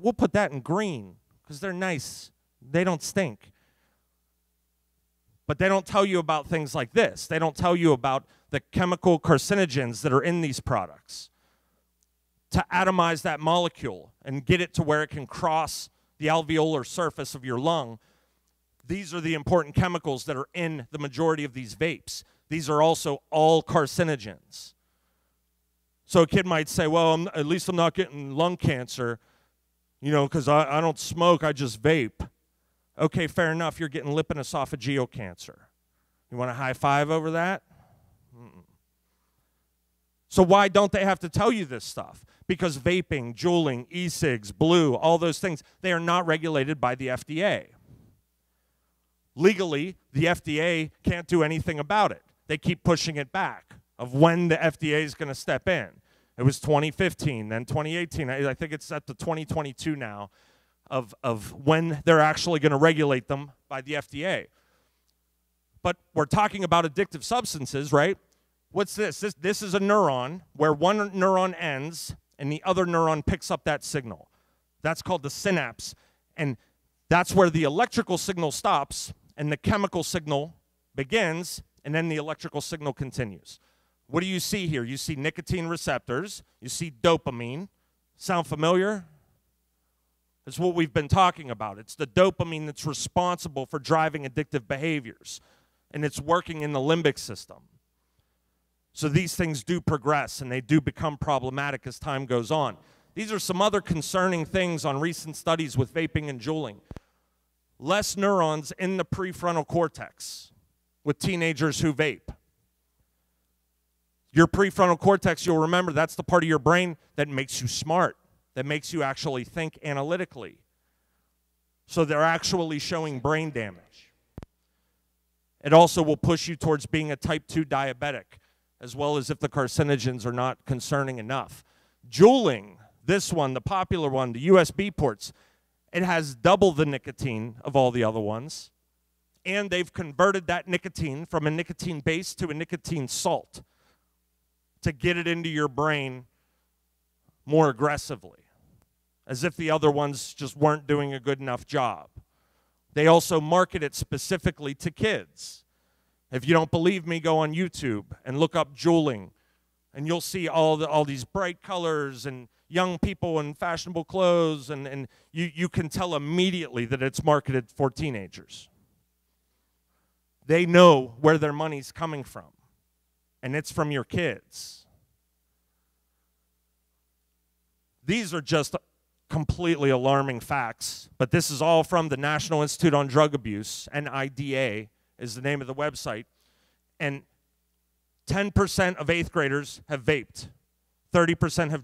we'll put that in green because they're nice. They don't stink. But they don't tell you about things like this. They don't tell you about the chemical carcinogens that are in these products to atomize that molecule and get it to where it can cross the alveolar surface of your lung. These are the important chemicals that are in the majority of these vapes. These are also all carcinogens. So a kid might say, well, at least I'm not getting lung cancer, you know, because I don't smoke, I just vape. Okay, fair enough, you're getting lip and esophageal cancer. You want a high five over that? So why don't they have to tell you this stuff? Because vaping, juuling, e-cigs, blue, all those things, they are not regulated by the FDA. Legally, the FDA can't do anything about it. They keep pushing it back of when the FDA is going to step in. It was 2015, then 2018. I think it's at the 2022 now of when they're actually going to regulate them by the FDA. But we're talking about addictive substances, right? What's this? This is a neuron where one neuron ends and the other neuron picks up that signal. That's called the synapse. And that's where the electrical signal stops and the chemical signal begins, and then the electrical signal continues. What do you see here? You see nicotine receptors. You see dopamine. Sound familiar? It's what we've been talking about. It's the dopamine that's responsible for driving addictive behaviors, and it's working in the limbic system. So these things do progress, and they do become problematic as time goes on. These are some other concerning things on recent studies with vaping and juuling. Less neurons in the prefrontal cortex with teenagers who vape. Your prefrontal cortex, you'll remember, that's the part of your brain that makes you smart, that makes you actually think analytically. So they're actually showing brain damage. It also will push you towards being a type 2 diabetic, as well as if the carcinogens are not concerning enough. Juuling, this one, the popular one, the USB ports, it has double the nicotine of all the other ones, and they've converted that nicotine from a nicotine base to a nicotine salt to get it into your brain more aggressively, as if the other ones just weren't doing a good enough job. They also market it specifically to kids. If you don't believe me, go on YouTube and look up juuling And you'll see all these bright colors and young people in fashionable clothes, and you can tell immediately that it's marketed for teenagers. They know where their money's coming from, and it's from your kids. These are just completely alarming facts, but this is all from the National Institute on Drug Abuse, NIDA is the name of the website, and 10% of 8th graders have vaped. 30% have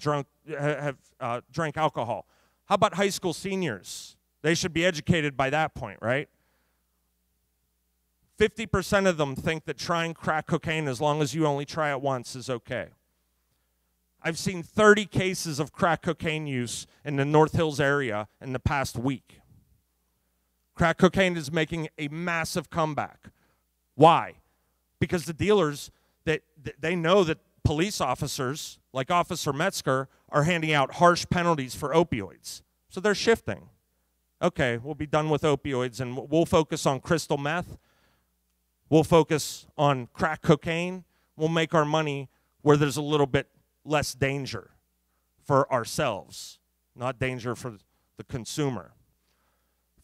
drank alcohol. How about high school seniors? They should be educated by that point, right? 50% of them think that trying crack cocaine, as long as you only try it once, is okay. I've seen 30 cases of crack cocaine use in the North Hills area in the past week. Crack cocaine is making a massive comeback. Why? Because the dealers, they know that police officers, like Officer Metzger, are handing out harsh penalties for opioids. So they're shifting. Okay, we'll be done with opioids, and we'll focus on crystal meth. We'll focus on crack cocaine. We'll make our money where there's a little bit less danger for ourselves, not danger for the consumer.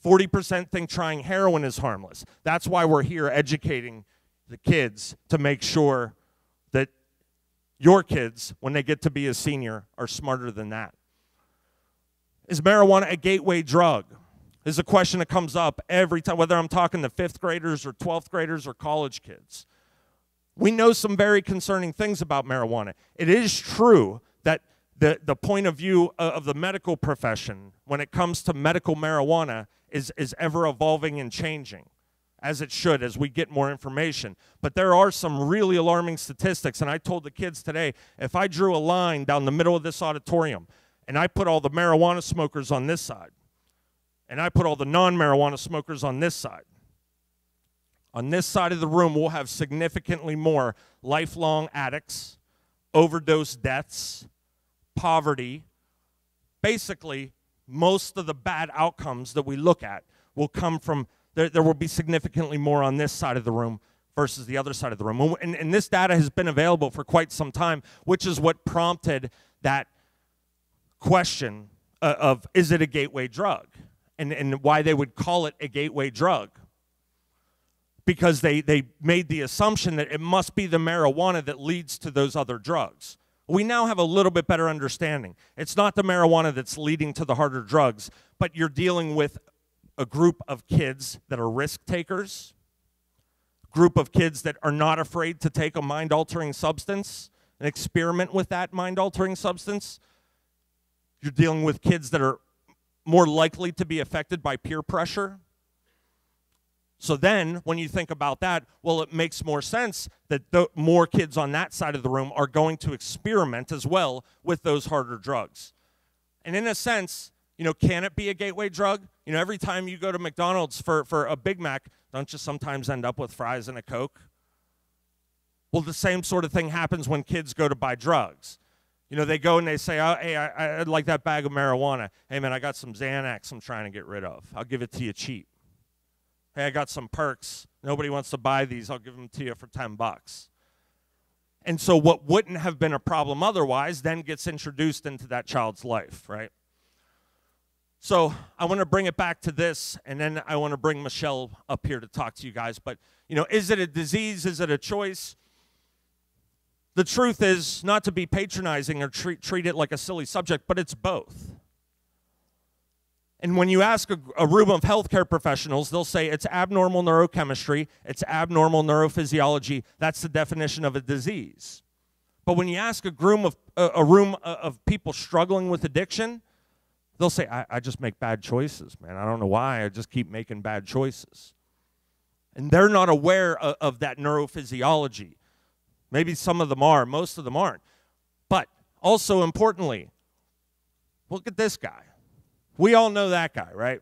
40% think trying heroin is harmless. That's why we're here educating the kids to make sure that your kids, when they get to be a senior, are smarter than that. Is marijuana a gateway drug? This is a question that comes up every time, whether I'm talking to 5th graders or 12th graders or college kids. We know some very concerning things about marijuana. It is true that the point of view of the medical profession when it comes to medical marijuana is ever evolving and changing, as it should, as we get more information. But there are some really alarming statistics, and I told the kids today, if I drew a line down the middle of this auditorium and I put all the marijuana smokers on this side, and I put all the non-marijuana smokers on this side of the room, we'll have significantly more lifelong addicts, overdose deaths, poverty. Basically, most of the bad outcomes that we look at will come from, there will be significantly more on this side of the room versus the other side of the room. And this data has been available for quite some time, which is what prompted that question of is it a gateway drug? And why they would call it a gateway drug. Because they made the assumption that it must be the marijuana that leads to those other drugs. We now have a little bit better understanding. It's not the marijuana that's leading to the harder drugs, but you're dealing with a group of kids that are risk takers, group of kids that are not afraid to take a mind-altering substance and experiment with that mind-altering substance. You're dealing with kids that are more likely to be affected by peer pressure. So then, when you think about that, well, it makes more sense that the more kids on that side of the room are going to experiment as well with those harder drugs. And in a sense, can it be a gateway drug? Every time you go to McDonald's for a Big Mac, don't you sometimes end up with fries and a Coke? Well, the same sort of thing happens when kids go to buy drugs. They go and they say, oh, hey, I'd like that bag of marijuana. Hey, man, I got some Xanax I'm trying to get rid of. I'll give it to you cheap. Hey, I got some perks. Nobody wants to buy these. I'll give them to you for $10. And so what wouldn't have been a problem otherwise then gets introduced into that child's life, right? So I want to bring it back to this, and then I want to bring Michele up here to talk to you guys. But, is it a disease? Is it a choice? The truth is, not to be patronizing or treat it like a silly subject, but it's both. And when you ask a room of healthcare professionals, they'll say it's abnormal neurochemistry, it's abnormal neurophysiology. That's the definition of a disease. But when you ask a room of people struggling with addiction, they'll say, I just make bad choices, man. I don't know why. I just keep making bad choices. And they're not aware of that neurophysiology. Maybe some of them are, most of them aren't. But also importantly, look at this guy. We all know that guy, right?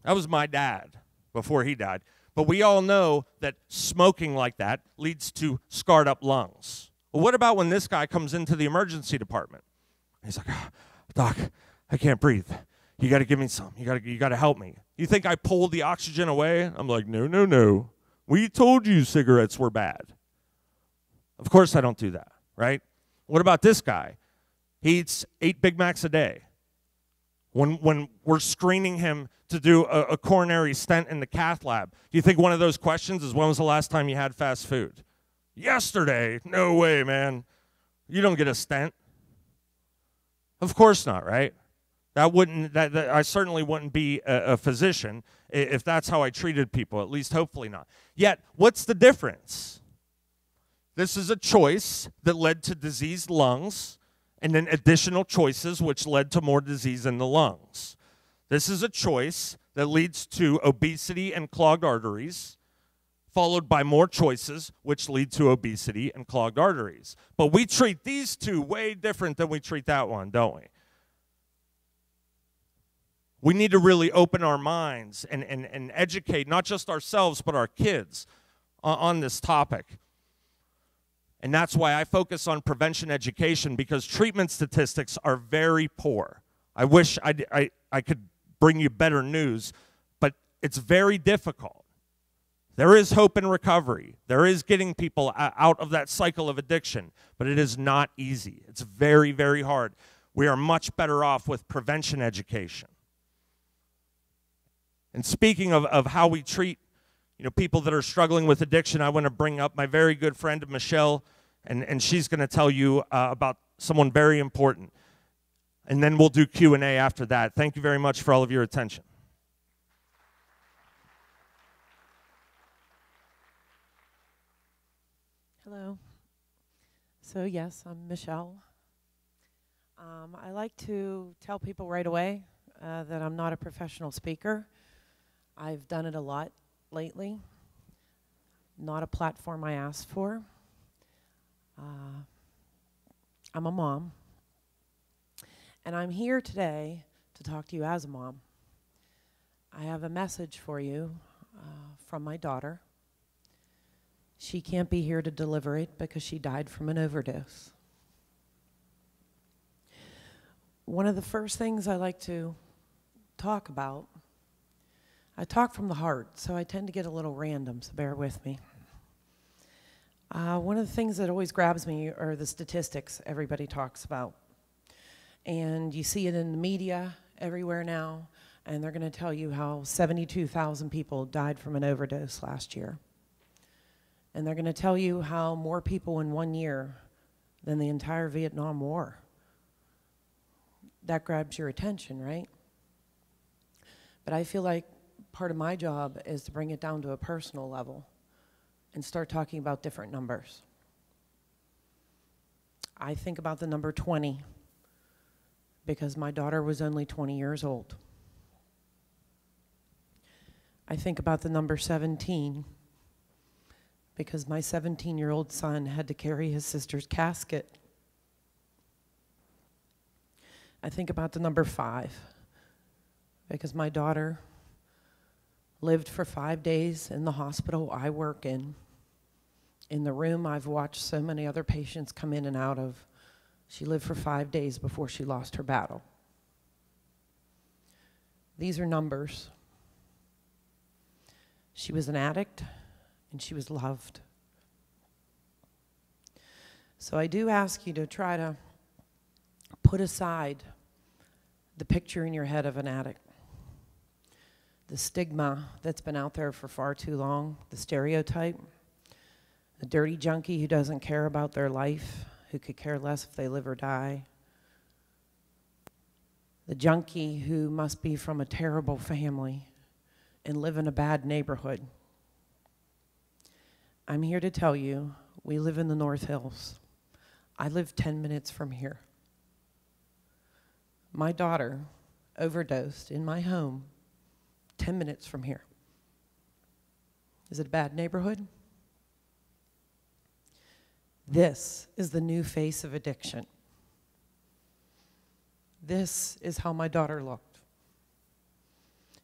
That was my dad before he died. But we all know that smoking like that leads to scarred up lungs. Well, what about when this guy comes into the emergency department? He's like, oh, Doc, I can't breathe. You got to give me some. You got to help me. You think I pulled the oxygen away? I'm like, no. We told you cigarettes were bad. Of course I don't do that, right? What about this guy? He eats 8 Big Macs a day. When we're screening him to do a coronary stent in the cath lab, do you think one of those questions is, when was the last time you had fast food? Yesterday. No way, man. You don't get a stent. Of course not, right? I certainly wouldn't be a physician if that's how I treated people, at least hopefully not. Yet, what's the difference? This is a choice that led to diseased lungs, and then additional choices which led to more disease in the lungs. This is a choice that leads to obesity and clogged arteries, followed by more choices which lead to obesity and clogged arteries. But we treat these two way different than we treat that one, don't we? We need to really open our minds and educate not just ourselves but our kids on this topic. And that's why I focus on prevention education, because treatment statistics are very poor. I wish I could bring you better news, but it's very difficult. There is hope in recovery. There is getting people out of that cycle of addiction, but it is not easy. It's very, very hard. We are much better off with prevention education. And speaking of how we treat people that are struggling with addiction, I want to bring up my very good friend Michele, and she's going to tell you about someone very important. And then we'll do Q&A after that. Thank you very much for all of your attention. Hello. So yes, I'm Michele. I like to tell people right away that I'm not a professional speaker. I've done it a lot lately. Not a platform I asked for. I'm a mom. And I'm here today to talk to you as a mom. I have a message for you from my daughter. She can't be here to deliver it because she died from an overdose. One of the first things I like to talk about, I talk from the heart, so I tend to get a little random, so bear with me. One of the things that always grabs me are the statistics everybody talks about. And you see it in the media everywhere now, and they're going to tell you how 72,000 people died from an overdose last year. And they're going to tell you how more people in 1 year than the entire Vietnam War. That grabs your attention, right? But I feel like part of my job is to bring it down to a personal level and start talking about different numbers. I think about the number 20 because my daughter was only 20 years old. I think about the number 17 because my 17-year-old son had to carry his sister's casket. I think about the number 5 because my daughter lived for 5 days in the hospital I work in the room I've watched so many other patients come in and out of. She lived for 5 days before she lost her battle. These are numbers. She was an addict, and she was loved. So I do ask you to try to put aside the picture in your head of an addict, the stigma that's been out there for far too long, the stereotype, the dirty junkie who doesn't care about their life, who could care less if they live or die, the junkie who must be from a terrible family and live in a bad neighborhood. I'm here to tell you, we live in the North Hills. I live 10 minutes from here. My daughter overdosed in my home 10 minutes from here. Is it a bad neighborhood? This is the new face of addiction. This is how my daughter looked.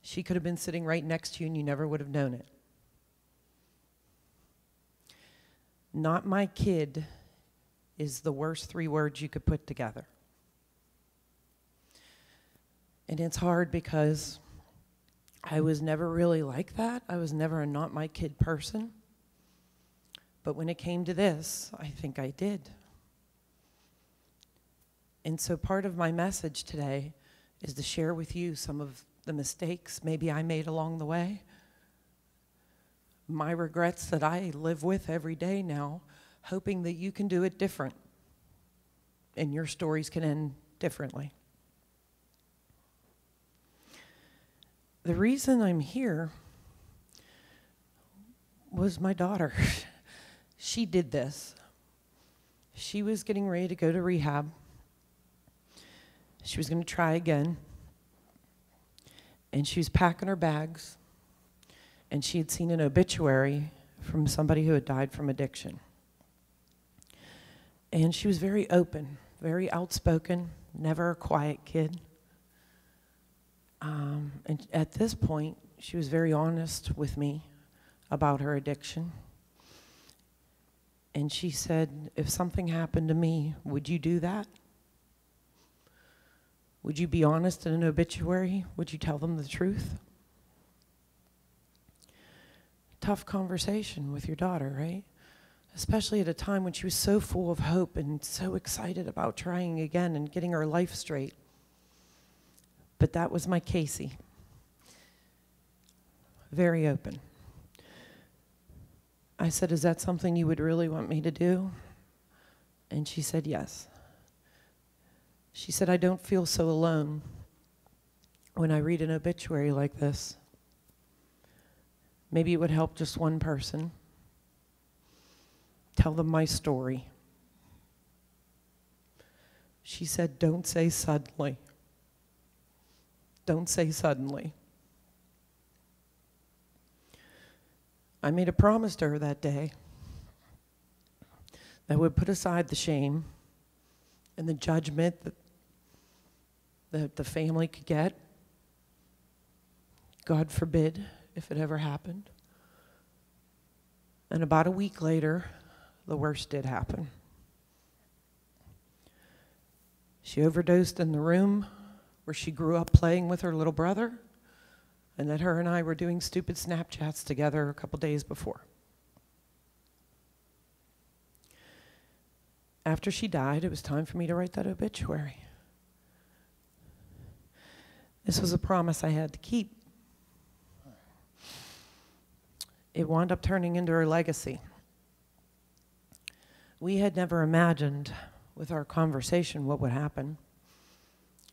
She could have been sitting right next to you and you never would have known it. Not my kid is the worst 3 words you could put together. And it's hard because I was never really like that. I was never a not my kid person. But when it came to this, I think I did. And so part of my message today is to share with you some of the mistakes maybe I made along the way, my regrets that I live with every day now, hoping that you can do it different and your stories can end differently. The reason I'm here was my daughter. She did this. She was getting ready to go to rehab. She was going to try again. And she was packing her bags. And she had seen an obituary from somebody who had died from addiction. And she was very open, very outspoken, never a quiet kid. And at this point, she was very honest with me about her addiction. And she said, if something happened to me, would you do that? Would you be honest in an obituary? Would you tell them the truth? Tough conversation with your daughter, right? Especially at a time when she was so full of hope and so excited about trying again and getting her life straight. But that was my Casey. Very open. I said, is that something you would really want me to do? And she said, yes. She said, I don't feel so alone when I read an obituary like this. Maybe it would help just one person. Tell them my story. She said, don't say suddenly. Don't say suddenly. I made a promise to her that day that I would put aside the shame and the judgment that the family could get. God forbid if it ever happened. And about a week later, the worst did happen. She overdosed in the room where she grew up playing with her little brother, and that her and I were doing stupid Snapchats together a couple days before. After she died, it was time for me to write that obituary. This was a promise I had to keep. It wound up turning into her legacy. We had never imagined with our conversation what would happen.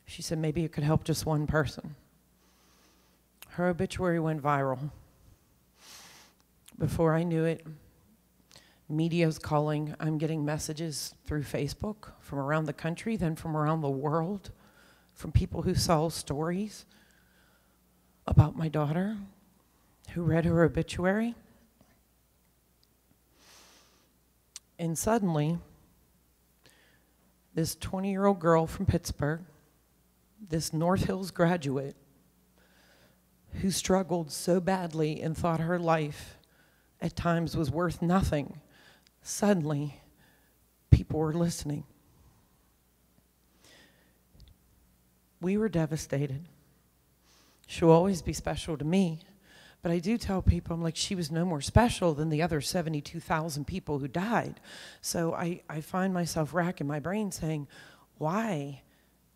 She said maybe it could help just one person. Her obituary went viral. Before I knew it, media's calling. I'm getting messages through Facebook from around the country, then from around the world, from people who saw stories about my daughter, who read her obituary. And suddenly, this 20-year-old girl from Pittsburgh, this North Hills graduate, who struggled so badly and thought her life at times was worth nothing, suddenly people were listening. We were devastated. She'll always be special to me, but I do tell people, I'm like, she was no more special than the other 72,000 people who died. So I find myself racking my brain saying, why?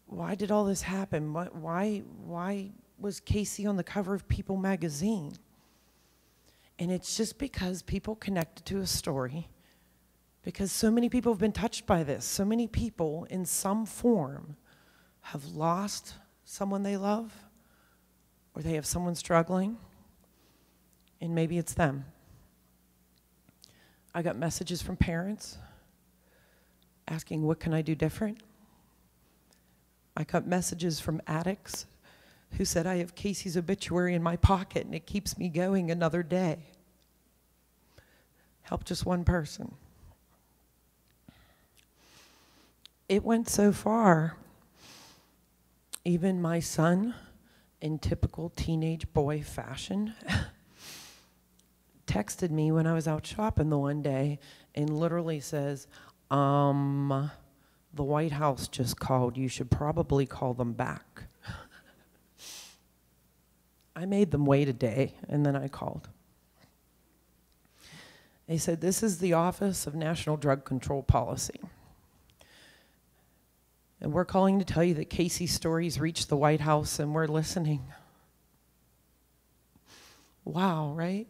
Why did all this happen? Why was Casey on the cover of People magazine? And it's just because people connected to a story, because so many people have been touched by this. So many people in some form have lost someone they love, or they have someone struggling, and maybe it's them. I got messages from parents asking, what can I do different? I got messages from addicts who said, I have Casey's obituary in my pocket and it keeps me going another day. Help just one person. It went so far, even my son, in typical teenage boy fashion, texted me when I was out shopping the one day and literally says, the White House just called. You should probably call them back. I made them wait a day, and then I called. They said, this is the Office of National Drug Control Policy. And we're calling to tell you that Casey's stories reached the White House and we're listening. Wow, right?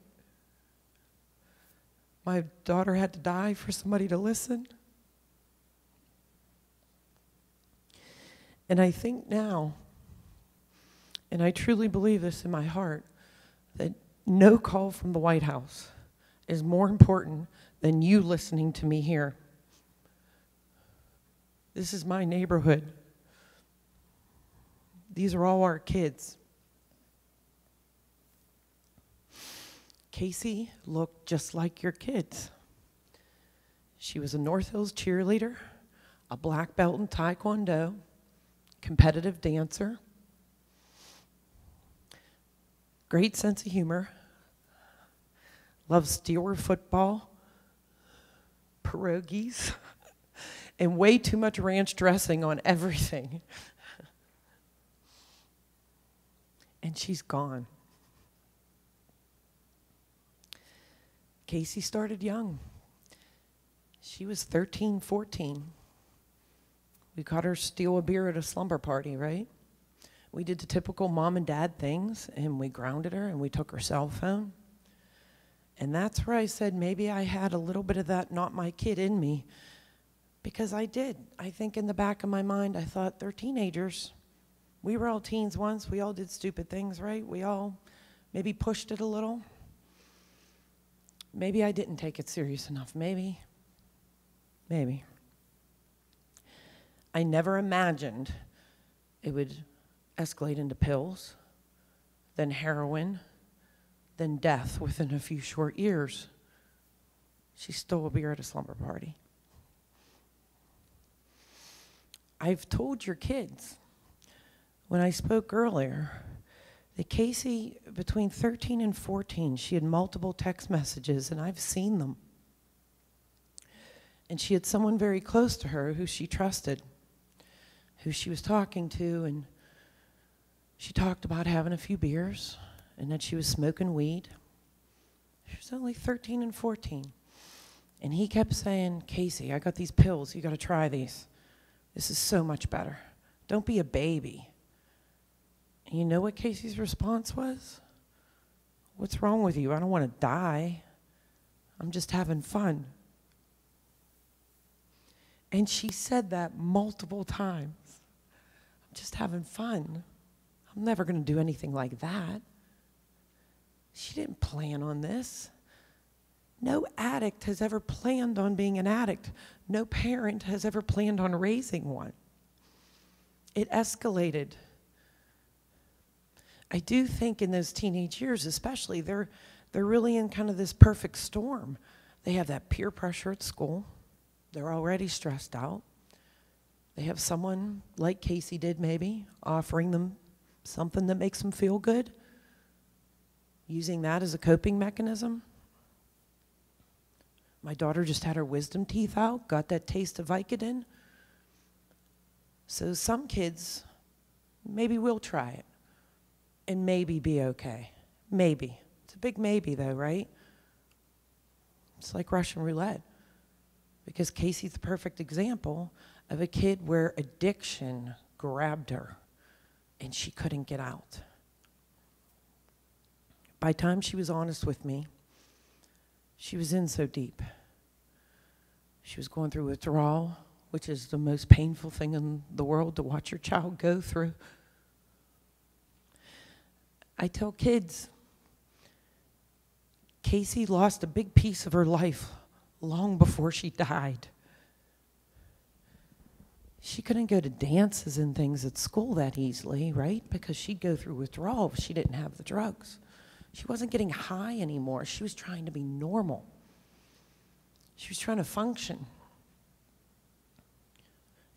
My daughter had to die for somebody to listen. And I think now, and I truly believe this in my heart, that no call from the White House is more important than you listening to me here. This is my neighborhood. These are all our kids. Casey looked just like your kids. She was a North Hills cheerleader, a black belt in Taekwondo, competitive dancer, great sense of humor, loves Steeler football, pierogies, and way too much ranch dressing on everything. And she's gone. Casey started young. She was 13, 14. We caught her steal a beer at a slumber party, right? We did the typical mom and dad things, and we grounded her, and we took her cell phone. And that's where I said maybe I had a little bit of that not my kid in me, because I did. I think in the back of my mind, I thought they're teenagers. We were all teens once. We all did stupid things, right? We all maybe pushed it a little. Maybe I didn't take it serious enough. Maybe. I never imagined it would escalate into pills, then heroin, then death within a few short years. She stole a beer at a slumber party. I've told your kids, when I spoke earlier, that Casey, between 13 and 14, she had multiple text messages, and I've seen them. And she had someone very close to her who she trusted, who she was talking to, and she talked about having a few beers and that she was smoking weed. She was only 13 and 14. And he kept saying, Casey, I got these pills. You got to try these. This is so much better. Don't be a baby. And you know what Casey's response was? What's wrong with you? I don't want to die. I'm just having fun. And she said that multiple times. I'm just having fun. I'm never going to do anything like that. She didn't plan on this. No addict has ever planned on being an addict. No parent has ever planned on raising one. It escalated. I do think in those teenage years especially, they're really in kind of this perfect storm. They have that peer pressure at school. They're already stressed out. They have someone like Casey did maybe, offering them something that makes them feel good, using that as a coping mechanism. My daughter just had her wisdom teeth out, got that taste of Vicodin. So some kids maybe will try it and maybe be okay. Maybe. It's a big maybe though, right? It's like Russian roulette. Because Casey's the perfect example of a kid where addiction grabbed her and she couldn't get out. By the time she was honest with me, she was in so deep. She was going through withdrawal, which is the most painful thing in the world to watch your child go through. I tell kids, Casey lost a big piece of her life long before she died. She couldn't go to dances and things at school that easily, right? Because she'd go through withdrawal if she didn't have the drugs. She wasn't getting high anymore. She was trying to be normal. She was trying to function.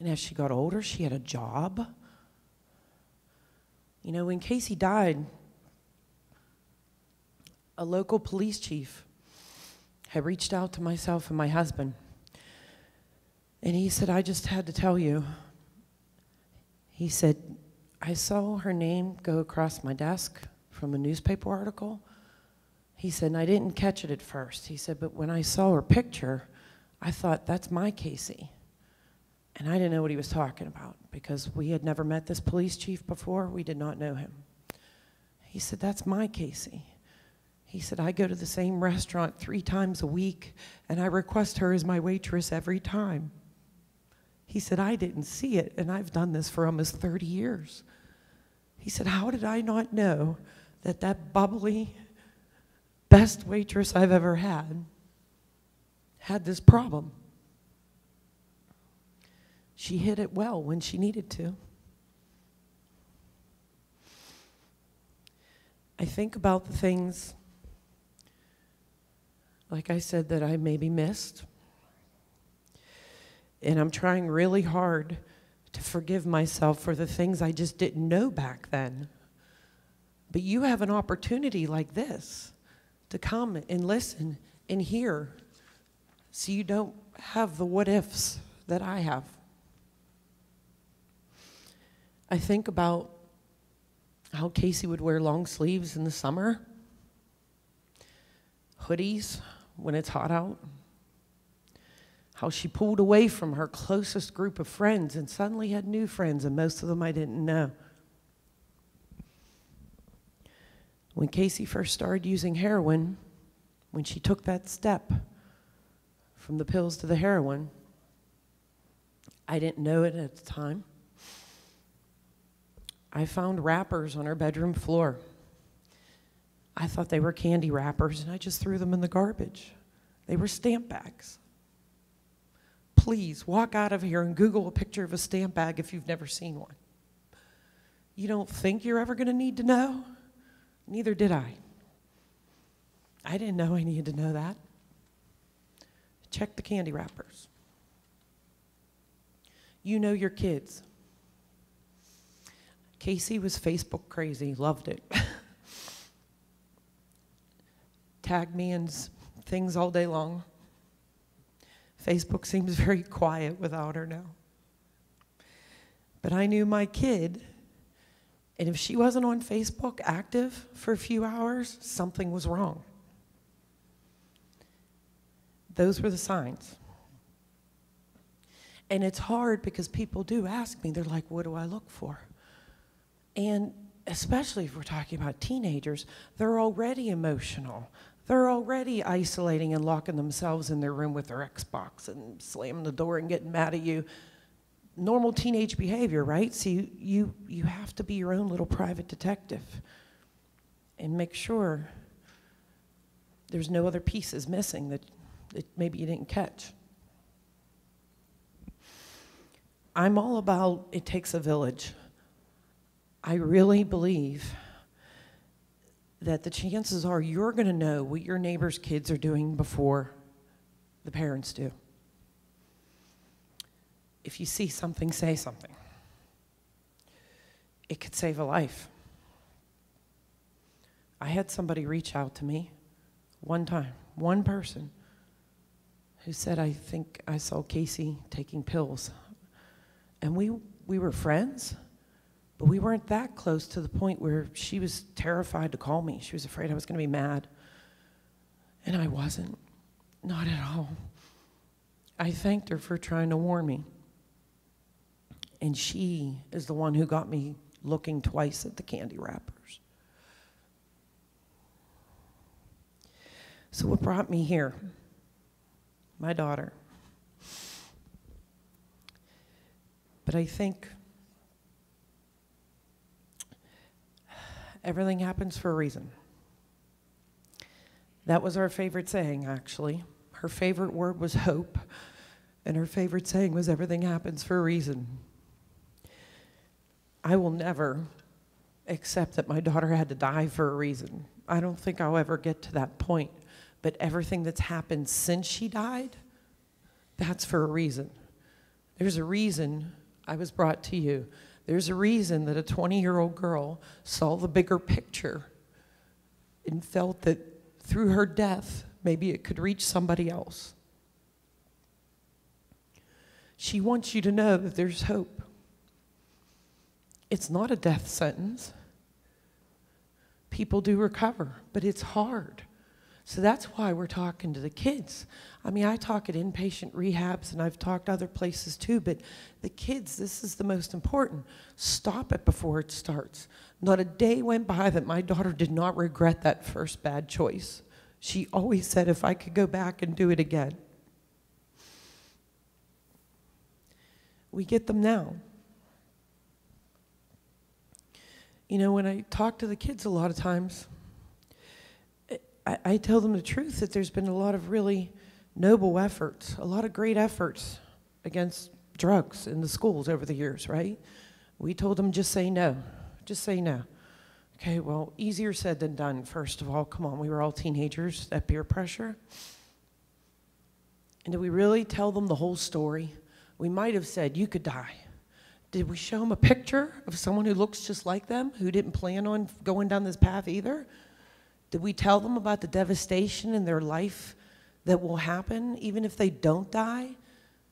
And as she got older, she had a job. You know, when Casey died, a local police chief had reached out to myself and my husband. And he said, I just had to tell you. He said, I saw her name go across my desk from a newspaper article. He said, and I didn't catch it at first. He said, but when I saw her picture, I thought, that's my Casey. And I didn't know what he was talking about because we had never met this police chief before. We did not know him. He said, "That's my Casey." He said, "I go to the same restaurant 3 times a week, and I request her as my waitress every time." He said, "I didn't see it, and I've done this for almost 30 years. He said, "How did I not know that that bubbly, best waitress I've ever had this problem?" She hit it well when she needed to. I think about the things, like I said, that I maybe missed. And I'm trying really hard to forgive myself for the things I just didn't know back then. But you have an opportunity like this to come and listen and hear so you don't have the what ifs that I have. I think about how Casey would wear long sleeves in the summer, hoodies when it's hot out, how she pulled away from her closest group of friends and suddenly had new friends, and most of them I didn't know. When Casey first started using heroin, when she took that step from the pills to the heroin, I didn't know it at the time. I found wrappers on her bedroom floor. I thought they were candy wrappers, and I just threw them in the garbage. They were stamp bags. Please walk out of here and Google a picture of a stamp bag if you've never seen one. You don't think you're ever going to need to know? Neither did I. I didn't know I needed to know that. Check the candy wrappers. You know your kids. Casey was Facebook crazy, loved it. Tagged me in things all day long. Facebook seems very quiet without her now. But I knew my kid, and if she wasn't on Facebook active for a few hours, something was wrong. Those were the signs. And it's hard because people do ask me, they're like, "What do I look for?" And especially if we're talking about teenagers, they're already emotional. They're already isolating and locking themselves in their room with their Xbox and slamming the door and getting mad at you. Normal teenage behavior, right? So you have to be your own little private detective and make sure there's no other pieces missing that maybe you didn't catch. I'm all about it takes a village. I really believe that the chances are you're going to know what your neighbor's kids are doing before the parents do. If you see something, say something. It could save a life. I had somebody reach out to me one time, one person, who said, "I think I saw Casey taking pills." And we were friends. But we weren't that close to the point where she was terrified to call me. She was afraid I was going to be mad. And I wasn't. Not at all. I thanked her for trying to warn me. And she is the one who got me looking twice at the candy wrappers. So what brought me here? My daughter. But I think everything happens for a reason. That was our favorite saying, actually. Her favorite word was hope, and her favorite saying was everything happens for a reason. I will never accept that my daughter had to die for a reason. I don't think I'll ever get to that point. But everything that's happened since she died, that's for a reason. There's a reason I was brought to you. There's a reason that a 20-year-old girl saw the bigger picture and felt that through her death, maybe it could reach somebody else. She wants you to know that there's hope. It's not a death sentence. People do recover, but it's hard. So that's why we're talking to the kids. I mean, I talk at inpatient rehabs, and I've talked other places too, but the kids, this is the most important. Stop it before it starts. Not a day went by that my daughter did not regret that first bad choice. She always said, if I could go back and do it again. We get them now. You know, when I talk to the kids a lot of times, I tell them the truth that there's been a lot of really noble efforts, a lot of great efforts against drugs in the schools over the years, right? We told them, just say no. Just say no. Okay, well, easier said than done, first of all. Come on, we were all teenagers, that peer pressure. And did we really tell them the whole story? We might have said, you could die. Did we show them a picture of someone who looks just like them, who didn't plan on going down this path either? Did we tell them about the devastation in their life that will happen even if they don't die?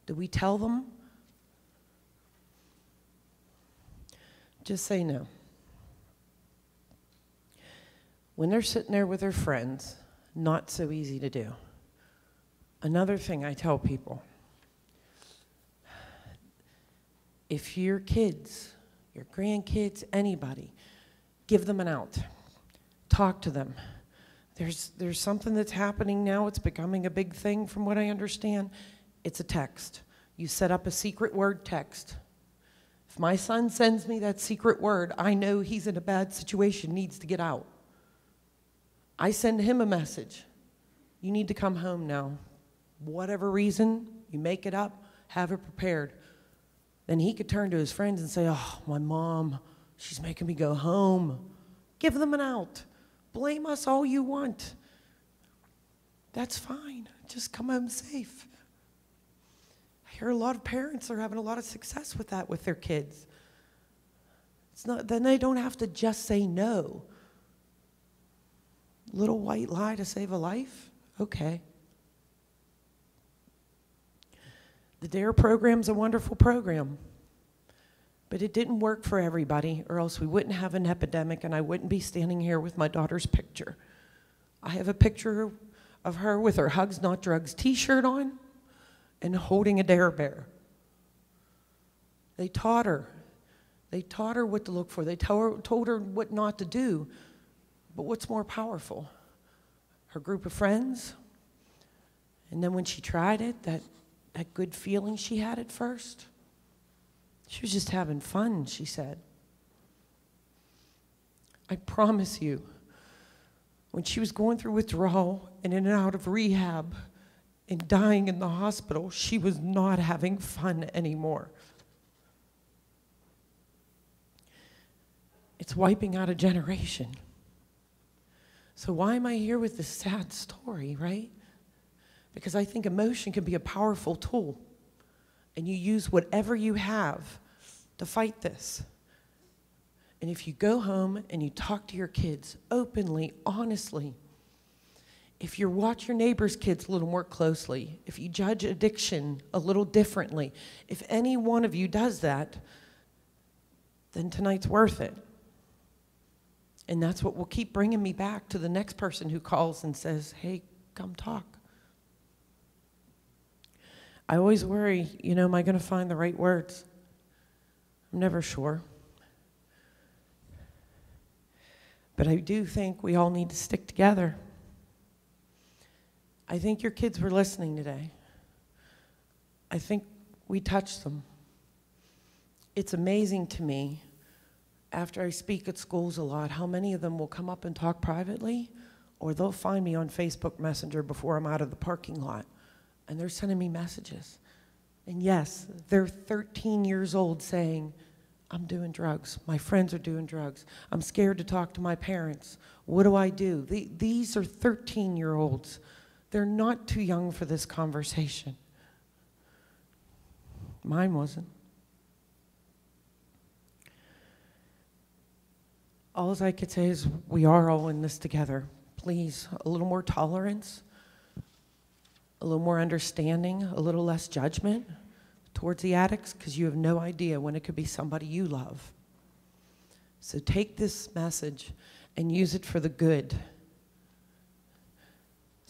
Did we tell them? Just say no. When they're sitting there with their friends, not so easy to do. Another thing I tell people, if your kids, your grandkids, anybody, give them an out. Talk to them. There's something that's happening now. It's becoming a big thing from what I understand. It's a text. You set up a secret word text. If my son sends me that secret word, I know he's in a bad situation, needs to get out. I send him a message. You need to come home now. Whatever reason, you make it up, have it prepared. Then he could turn to his friends and say, oh, my mom, she's making me go home. Give them an out. Blame us all you want. That's fine. Just come home safe. I hear a lot of parents are having a lot of success with that with their kids. It's not, then they don't have to just say no. Little white lie to save a life? Okay. The DARE program's a wonderful program, but it didn't work for everybody, or else we wouldn't have an epidemic and I wouldn't be standing here with my daughter's picture. I have a picture of her with her Hugs Not Drugs t-shirt on and holding a DARE bear. They taught her. They taught her what to look for. They told her what not to do. But what's more powerful? Her group of friends? And then when she tried it, that good feeling she had at first? She was just having fun, she said. I promise you, when she was going through withdrawal and in and out of rehab and dying in the hospital, she was not having fun anymore. It's wiping out a generation. So why am I here with this sad story, right? Because I think emotion can be a powerful tool, and you use whatever you have to fight this. And if you go home and you talk to your kids openly, honestly, if you watch your neighbor's kids a little more closely, if you judge addiction a little differently, if any one of you does that, then tonight's worth it. And that's what will keep bringing me back to the next person who calls and says, hey, come talk. I always worry, you know, am I going to find the right words? I'm never sure. But I do think we all need to stick together. I think your kids were listening today. I think we touched them. It's amazing to me, after I speak at schools a lot, how many of them will come up and talk privately, or they'll find me on Facebook Messenger before I'm out of the parking lot, and they're sending me messages. And yes, they're 13 years old saying, I'm doing drugs. My friends are doing drugs. I'm scared to talk to my parents. What do I do? These are 13-year-olds. They're not too young for this conversation. Mine wasn't. All I could say is we are all in this together. Please, a little more tolerance, a little more understanding, a little less judgment towards the addicts, because you have no idea when it could be somebody you love. So take this message and use it for the good.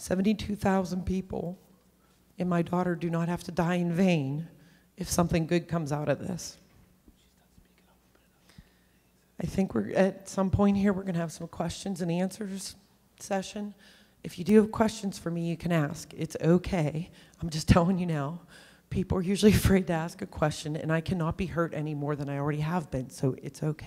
72,000 people and my daughter do not have to die in vain if something good comes out of this. I think we're at some point here, we're going to have some questions and answers session. If you do have questions for me, you can ask. It's okay. I'm just telling you now. People are usually afraid to ask a question, and I cannot be hurt any more than I already have been, so it's okay.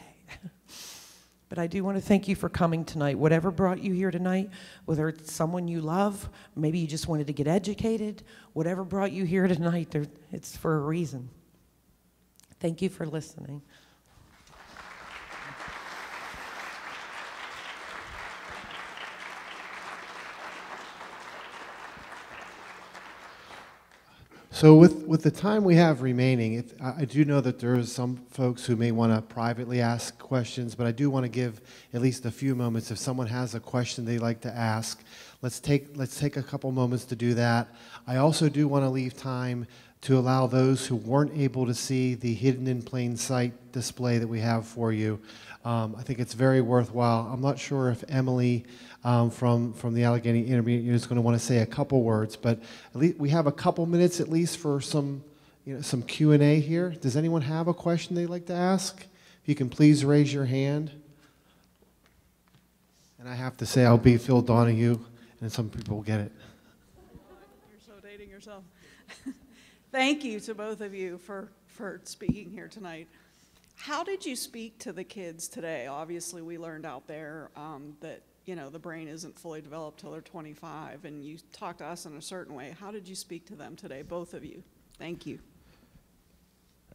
But I do want to thank you for coming tonight. Whatever brought you here tonight, whether it's someone you love, maybe you just wanted to get educated, whatever brought you here tonight, it's for a reason. Thank you for listening. So with the time we have remaining, I do know that there is some folks who may want to privately ask questions, but I do want to give at least a few moments. If someone has a question they'd like to ask, let's take a couple moments to do that. I also do want to leave time to allow those who weren't able to see the hidden in plain sight display that we have for you. I think it's very worthwhile. I'm not sure if Emily from the Allegheny Intermediate Unit is going to want to say a couple words, but at least we have a couple minutes at least for some Q&A here. Does anyone have a question they'd like to ask? If you can please raise your hand. And I have to say I'll be Phil Donahue, and some people will get it. You're so dating yourself. Thank you to both of you for speaking here tonight. How did you speak to the kids today? Obviously, we learned out there that the brain isn't fully developed till they're 25, and you talked to us in a certain way. How did you speak to them today, both of you? Thank you.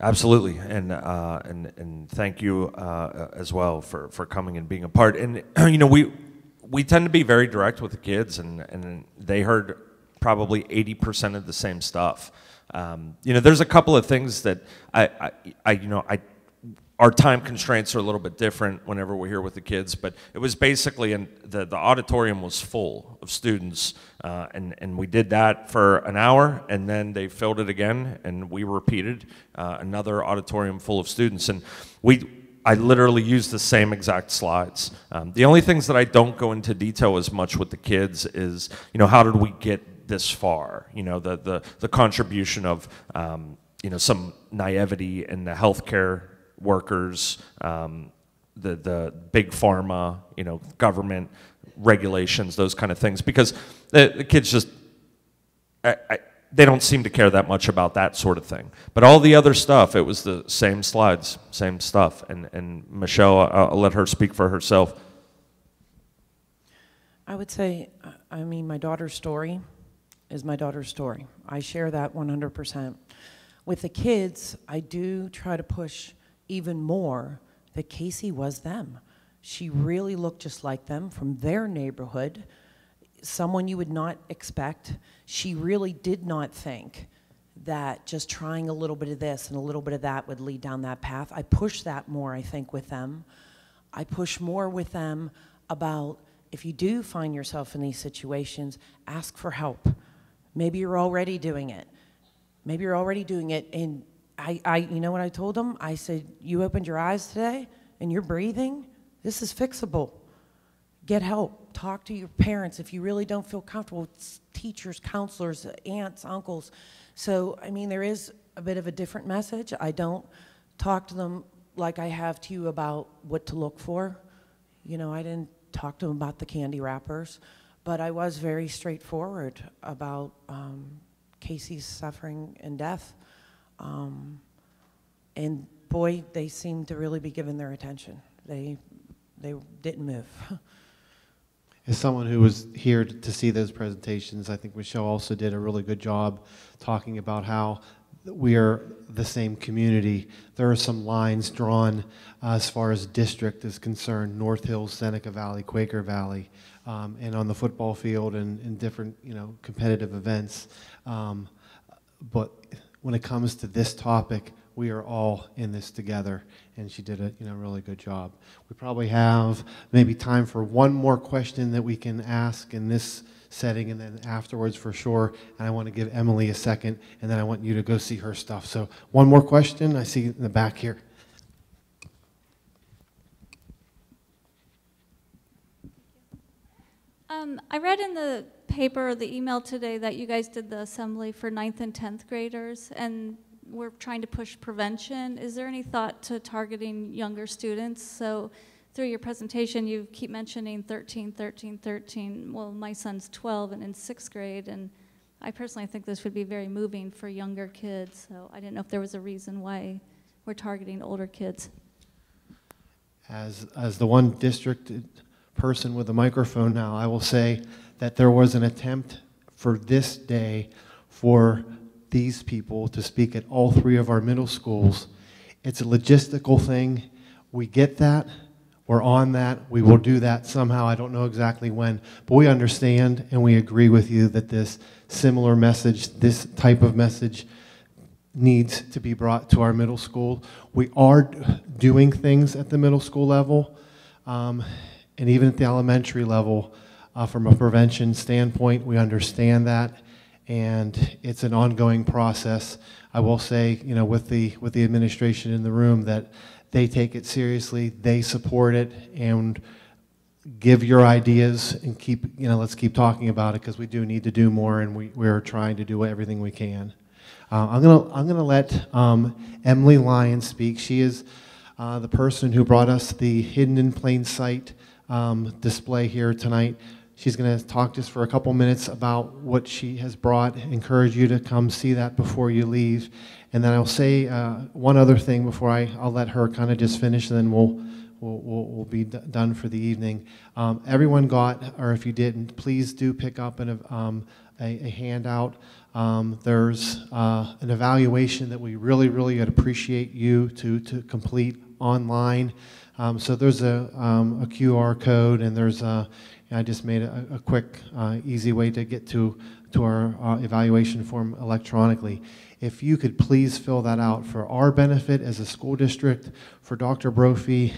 Absolutely, and thank you as well for coming and being a part. And we tend to be very direct with the kids, and they heard probably 80% of the same stuff. There's a couple of things that our time constraints are a little bit different whenever we're here with the kids, but it was basically, the auditorium was full of students, and we did that for an hour, and then they filled it again, and we repeated another auditorium full of students, and I literally used the same exact slides. The only things that I don't go into detail as much with the kids is, how did we get this far? The contribution of, some naivety in the healthcare workers, the big pharma, government regulations, those kind of things, because the kids just, they don't seem to care that much about that sort of thing. But all the other stuff, it was the same slides, same stuff. And Michele, I'll let her speak for herself. I would say, my daughter's story is my daughter's story. I share that 100%. With the kids, I do try to push even more that Casey was them. She really looked just like them from their neighborhood, someone you would not expect. She really did not think that just trying a little bit of this and a little bit of that would lead down that path. I push that more, I think, with them. I push more with them about, if you do find yourself in these situations, ask for help. Maybe you're already doing it. Maybe you're already doing it, and you know what I told them? I said, you opened your eyes today and you're breathing? This is fixable. Get help. Talk to your parents if you really don't feel comfortable. It's teachers, counselors, aunts, uncles. So, there is a bit of a different message. I don't talk to them like I have to you about what to look for. I didn't talk to them about the candy wrappers, but I was very straightforward about Casey's suffering and death. And boy, they seemed to really be given their attention. They didn't move. As someone who was here to see those presentations, I think Michele also did a really good job talking about how we are the same community. There are some lines drawn as far as district is concerned: North Hills, Seneca Valley, Quaker Valley, and on the football field and in different competitive events. But when it comes to this topic, we are all in this together, and she did a really good job. We probably have maybe time for one more question that we can ask in this setting, and then afterwards for sure. And I want to give Emily a second, and then I want you to go see her stuff. So one more question. I see in the back here. I read in paper or the email today that you guys did the assembly for 9th and 10th graders, and we're trying to push prevention. Is there any thought to targeting younger students? So through your presentation, you keep mentioning 13, 13, 13. Well, my son's 12 and in 6th grade, and I personally think this would be very moving for younger kids. So I didn't know if there was a reason why we're targeting older kids. As the one district person with a microphone now, I will say that there was an attempt for this day for these people to speak at all 3 of our middle schools. It's a logistical thing. We get that. We're on that. We will do that somehow. I don't know exactly when, but we understand and we agree with you that this similar message, this type of message, needs to be brought to our middle school. We are doing things at the middle school level, and even at the elementary level, from a prevention standpoint. We understand that, and it's an ongoing process. I will say, you know, with the administration in the room, that they take it seriously, they support it, and give your ideas and keep, you know, let's keep talking about it, because we do need to do more, and we're trying to do everything we can. I'm gonna let Emily Lyons speak. She is the person who brought us the Hidden in Plain Sight display here tonight. She's going to talk just for a couple minutes about what she has brought, encourage you to come see that before you leave. And then I'll say one other thing before I'll let her kind of just finish, and then we'll be done for the evening. Everyone got, or if you didn't, please do pick up a handout. There's an evaluation that we really would appreciate you to complete online. So there's a QR code, and there's I just made a quick, easy way to get to our evaluation form electronically. If you could please fill that out for our benefit as a school district, for Dr. Brophy,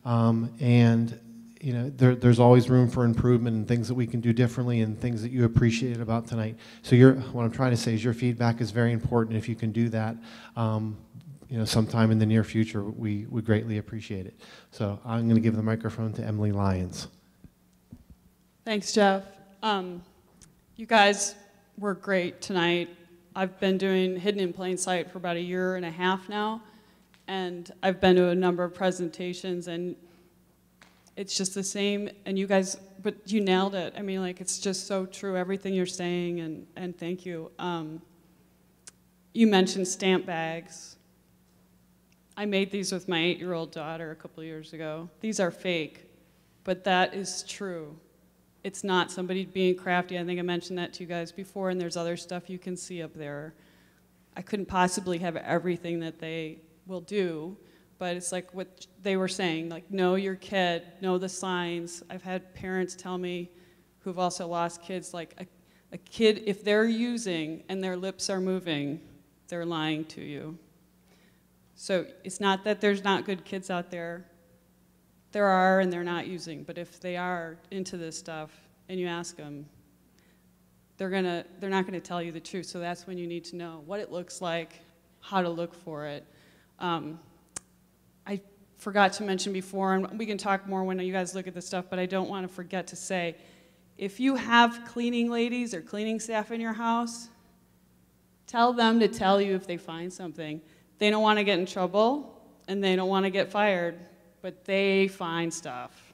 and you know, there's always room for improvement and things that we can do differently and things that you appreciated about tonight. So what I'm trying to say is your feedback is very important. If you can do that, you know, sometime in the near future, we greatly appreciate it. So I'm going to give the microphone to Emily Lyons. Thanks, Jeff. You guys were great tonight. I've been doing Hidden in Plain Sight for about 1.5 years now, and I've been to a number of presentations, and it's just the same. And you guys, but you nailed it. I mean, like, it's just so true, everything you're saying, and thank you. You mentioned stamp bags. I made these with my 8-year-old daughter a couple years ago. These are fake, but that is true. It's not somebody being crafty. I think I mentioned that to you guys before, and there's other stuff you can see up there. I couldn't possibly have everything that they will do, but it's like what they were saying, like, know your kid, know the signs. I've had parents tell me who've also lost kids, like a kid, if they're using and their lips are moving, they're lying to you. So it's not that there's not good kids out there. There are, and they're not using, but if they are into this stuff and you ask them, they're not gonna tell you the truth. So that's when you need to know what it looks like, how to look for it. I forgot to mention before, and we can talk more when you guys look at this stuff, but I don't want to forget to say, if you have cleaning ladies or cleaning staff in your house, tell them to tell you if they find something. They don't want to get in trouble, and they don't want to get fired, but they find stuff.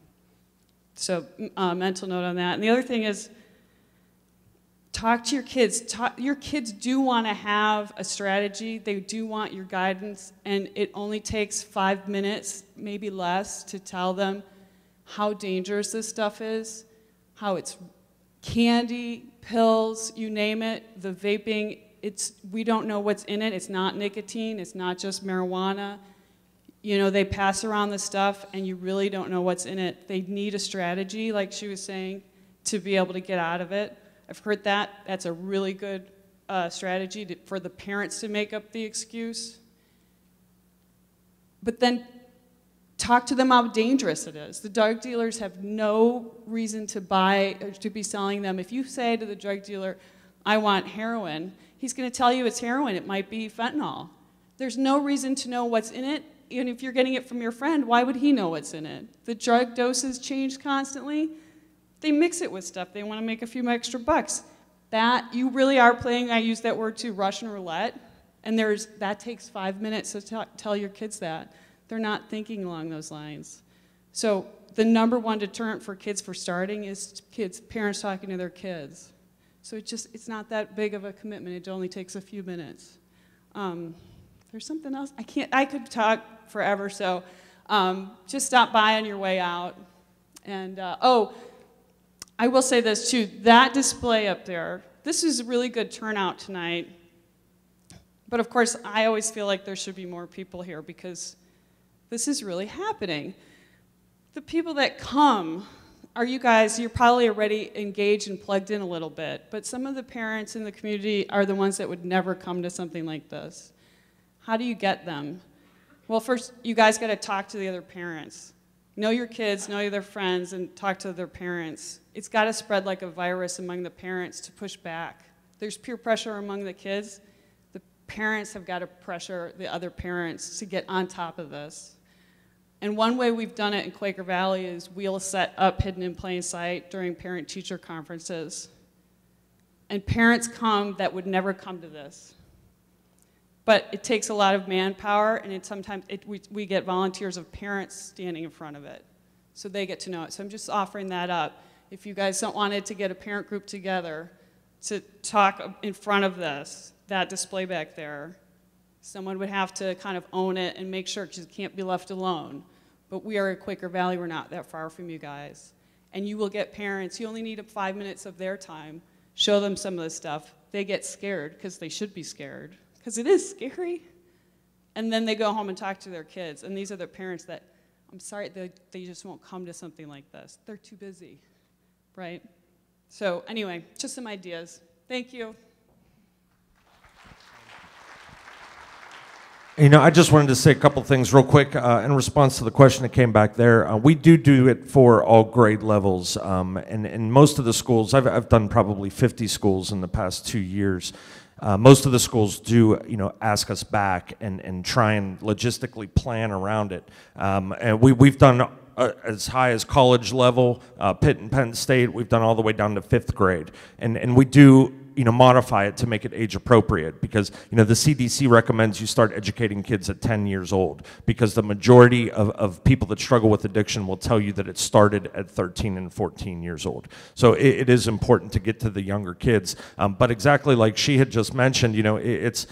So mental note on that. And the other thing is, talk to your kids. Your kids do want to have a strategy. They do want your guidance, and it only takes 5 minutes, maybe less, to tell them how dangerous this stuff is, how it's candy, pills, you name it, the vaping. We don't know what's in it. It's not nicotine. It's not just marijuana. You know, they pass around the stuff, and you really don't know what's in it. They need a strategy, like she was saying, to be able to get out of it. I've heard that. That's a really good strategy for the parents to make up the excuse. But then talk to them how dangerous it is. The drug dealers have no reason to buy or to be selling them. If you say to the drug dealer, I want heroin, he's going to tell you it's heroin. It might be fentanyl. There's no reason to know what's in it. Even if you're getting it from your friend, why would he know what's in it? The drug doses change constantly. They mix it with stuff. They want to make a few extra bucks. That, you really are playing, I use that word too, Russian roulette. And that takes 5 minutes to tell your kids that. They're not thinking along those lines. So the #1 deterrent for kids for starting is parents talking to their kids. So it's not that big of a commitment. It only takes a few minutes. There's something else. I could talk forever, so just stop by on your way out. And, I will say this too, that display up there, this is a really good turnout tonight. But of course, I always feel like there should be more people here because this is really happening. The people that come are you guys, you're probably already engaged and plugged in a little bit, but some of the parents in the community are the ones that would never come to something like this. How do you get them? Well, first, you guys got to talk to the other parents. Know your kids, know their friends, and talk to their parents. It's got to spread like a virus among the parents to push back. There's peer pressure among the kids. The parents have got to pressure the other parents to get on top of this. And one way we've done it in Quaker Valley is we'll set up Hidden in Plain Sight during parent-teacher conferences. And parents come that would never come to this. But it takes a lot of manpower, and we get volunteers of parents standing in front of it. So they get to know it. So I'm just offering that up. If you guys don't want it to get a parent group together to talk in front of this, that display back there, someone would have to kind of own it and make sure, because it can't be left alone. But we are at Quaker Valley, we're not that far from you guys. And you will get parents, you only need 5 minutes of their time, show them some of this stuff. They get scared, because they should be scared. Because it is scary. And then they go home and talk to their kids. And these are the parents that, I'm sorry, they just won't come to something like this. They're too busy, right? So anyway, just some ideas. Thank you. You know, I just wanted to say a couple things real quick in response to the question that came back there. We do it for all grade levels. And in most of the schools, I've done probably 50 schools in the past 2 years. Most of the schools do, ask us back and try and logistically plan around it. And we've done as high as college level, Pitt and Penn State. We've done all the way down to 5th grade. And we do, modify it to make it age appropriate because, the CDC recommends you start educating kids at 10 years old because the majority of people that struggle with addiction will tell you that it started at 13 and 14 years old. So it is important to get to the younger kids. But exactly like she had just mentioned, it's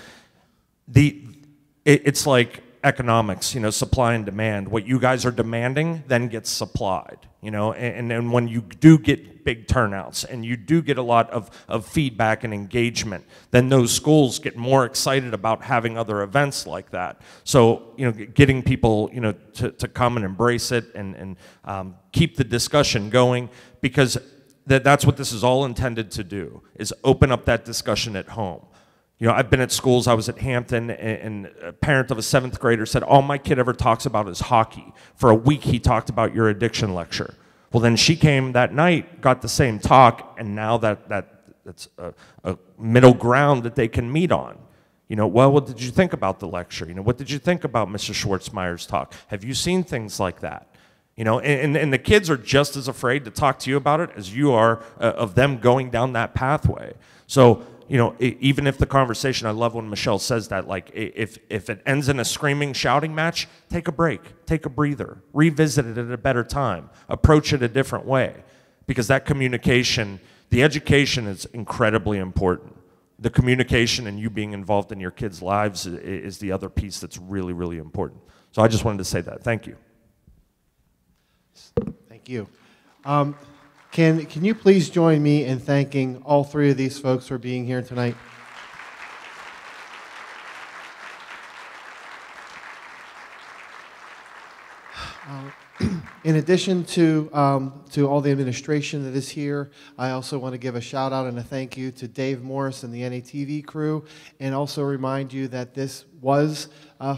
like economics, supply and demand. What you guys are demanding then gets supplied, and then when you do get big turnouts and you do get a lot of feedback and engagement, then those schools get more excited about having other events like that. So, getting people, to come and embrace it and keep the discussion going because that's what this is all intended to do, is open up that discussion at home. I've been at schools, I was at Hampton, and a parent of a 7th grader said, all my kid ever talks about is hockey. For a week, he talked about your addiction lecture. Well, then she came that night, got the same talk, and now that's a middle ground that they can meet on. Well, what did you think about the lecture? What did you think about Mr. Schwartzmeyer's talk? Have you seen things like that? And the kids are just as afraid to talk to you about it as you are of them going down that pathway. So, even if the conversation, I love when Michele says that, like, if it ends in a screaming, shouting match, take a break, take a breather, revisit it at a better time, approach it a different way. Because that communication, the education is incredibly important. The communication and you being involved in your kids' lives is the other piece that's really, really important. So I just wanted to say that. Thank you. Thank you. Can you please join me in thanking all 3 of these folks for being here tonight? In addition to all the administration that is here, I also want to give a shout out and a thank you to Dave Morris and the NATV crew, and also remind you that this was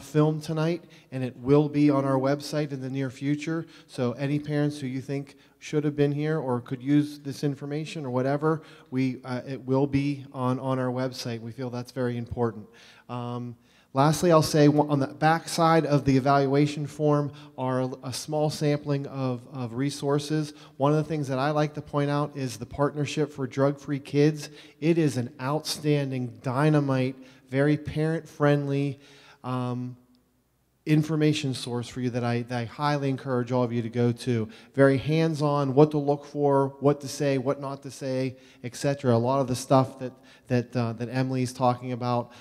filmed tonight, and it will be on our website in the near future. So any parents who you think should have been here or could use this information or whatever, it will be on our website. We feel that's very important. Lastly, I'll say on the back side of the evaluation form are a small sampling of resources. One of the things that I like to point out is the Partnership for Drug-Free Kids. It is an outstanding, dynamite, very parent-friendly information source for you that I highly encourage all of you to go to. Very hands-on, what to look for, what to say, what not to say, etc. A lot of the stuff that Emily's talking about,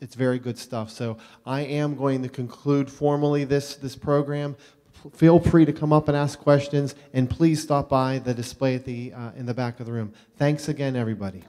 it's very good stuff. So I am going to conclude formally this program. Feel free to come up and ask questions, and please stop by the display at in the back of the room. Thanks again, everybody.